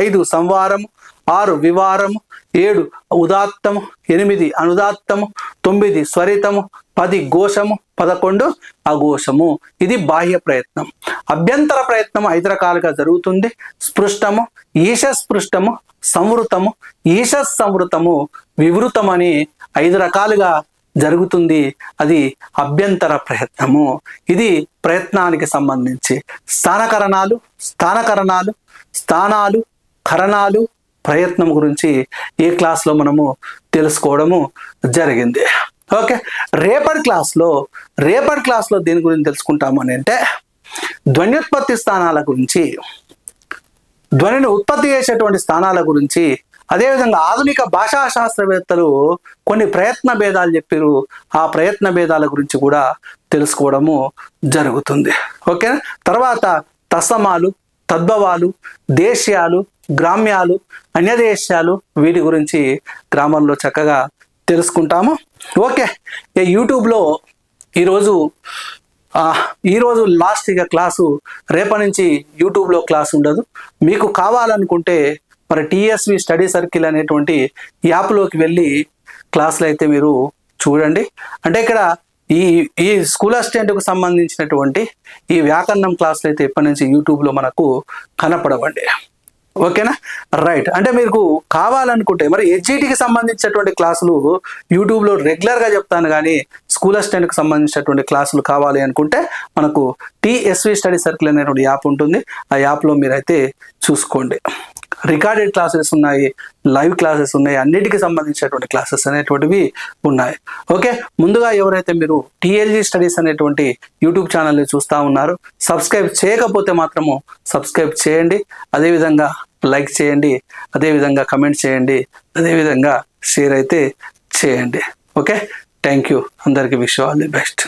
5 సంవారము, 6 వివారము, 7 ఉదాత్తము, 8 అనుదాత్తము, 9 స్వరితము, 10 ఘోషము, 11 అఘోషము. ఇది బాహ్య ప్రయత్నం. అభ్యంతర ప్రయత్నం 5 రకాలుగా జరుగుతుంది. స్పృష్టము, ఈశస్పృష్టము, సంవృతము, ఈశస్ సంవృతము, వివృతమని 5 రకాలుగా జరుగుతుంది. అది అభ్యంతర ప్రయత్నము. ఇది ప్రయత్నానికి సంబంధించి స్థానకరణాలు, స్థానాలు, కరణాలు, ప్రయత్నం గురించి ఈ క్లాస్లో మనము తెలుసుకోవడము జరిగింది. ఓకే, రేపటి క్లాస్లో దీని గురించి తెలుసుకుంటామని అంటే ధ్వన్యుత్పత్తి స్థానాల గురించి, ధ్వనిని ఉత్పత్తి చేసేటువంటి స్థానాల గురించి, అదేవిధంగా ఆధునిక భాషా శాస్త్రవేత్తలు కొన్ని ప్రయత్న భేదాలు చెప్పారు. ఆ ప్రయత్న భేదాల గురించి కూడా తెలుసుకోవడము జరుగుతుంది. ఓకేనా. తర్వాత తత్సమాలు, తద్భవాలు, దేశ్యాలు, గ్రామ్యాలు, అన్యదేశ్యాలు, వీటి గురించి గ్రామంలో చక్కగా తెలుసుకుంటాము. ఓకే, యూట్యూబ్లో ఈరోజు లాస్ట్ ఇక క్లాసు, రేపటి నుంచి యూట్యూబ్లో క్లాస్ ఉండదు. మీకు కావాలనుకుంటే మరి టీఎస్వి స్టడీ సర్కిల్ అనేటువంటి యాప్లోకి వెళ్ళి క్లాసులు అయితే మీరు చూడండి. అంటే ఇక్కడ ఈ స్కూల్ అసిస్టెంట్కు సంబంధించినటువంటి ఈ వ్యాకరణం క్లాసులు అయితే ఇప్పటి నుంచి యూట్యూబ్లో మనకు కనపడవండి. ఓకేనా, రైట్. అంటే మీకు కావాలనుకుంటే మరి హెచ్జిటికి సంబంధించినటువంటి క్లాసులు యూట్యూబ్లో రెగ్యులర్గా చెప్తాను, కానీ స్కూల్ అసిస్టెంట్కి సంబంధించినటువంటి క్లాసులు కావాలి అనుకుంటే మనకు టీఎస్వి స్టడీ సర్కిల్ అనేటువంటి యాప్ ఉంటుంది. ఆ యాప్లో మీరైతే చూసుకోండి. రికార్డెడ్ క్లాసెస్ ఉన్నాయి, లైవ్ క్లాసెస్ ఉన్నాయి, అన్నిటికీ సంబంధించినటువంటి క్లాసెస్ అనేటువంటివి ఉన్నాయి. ఓకే, ముందుగా ఎవరైతే మీరు టీఎల్జీ స్టడీస్ అనేటువంటి యూట్యూబ్ ఛానల్ని చూస్తూ ఉన్నారు, సబ్స్క్రైబ్ చేయకపోతే మాత్రము సబ్స్క్రైబ్ చేయండి, అదేవిధంగా లైక్ చేయండి, అదేవిధంగా కమెంట్ చేయండి, అదేవిధంగా షేర్ అయితే చేయండి. Okay, thank you. అందరికీ విష్ ఆల్ ది బెస్ట్.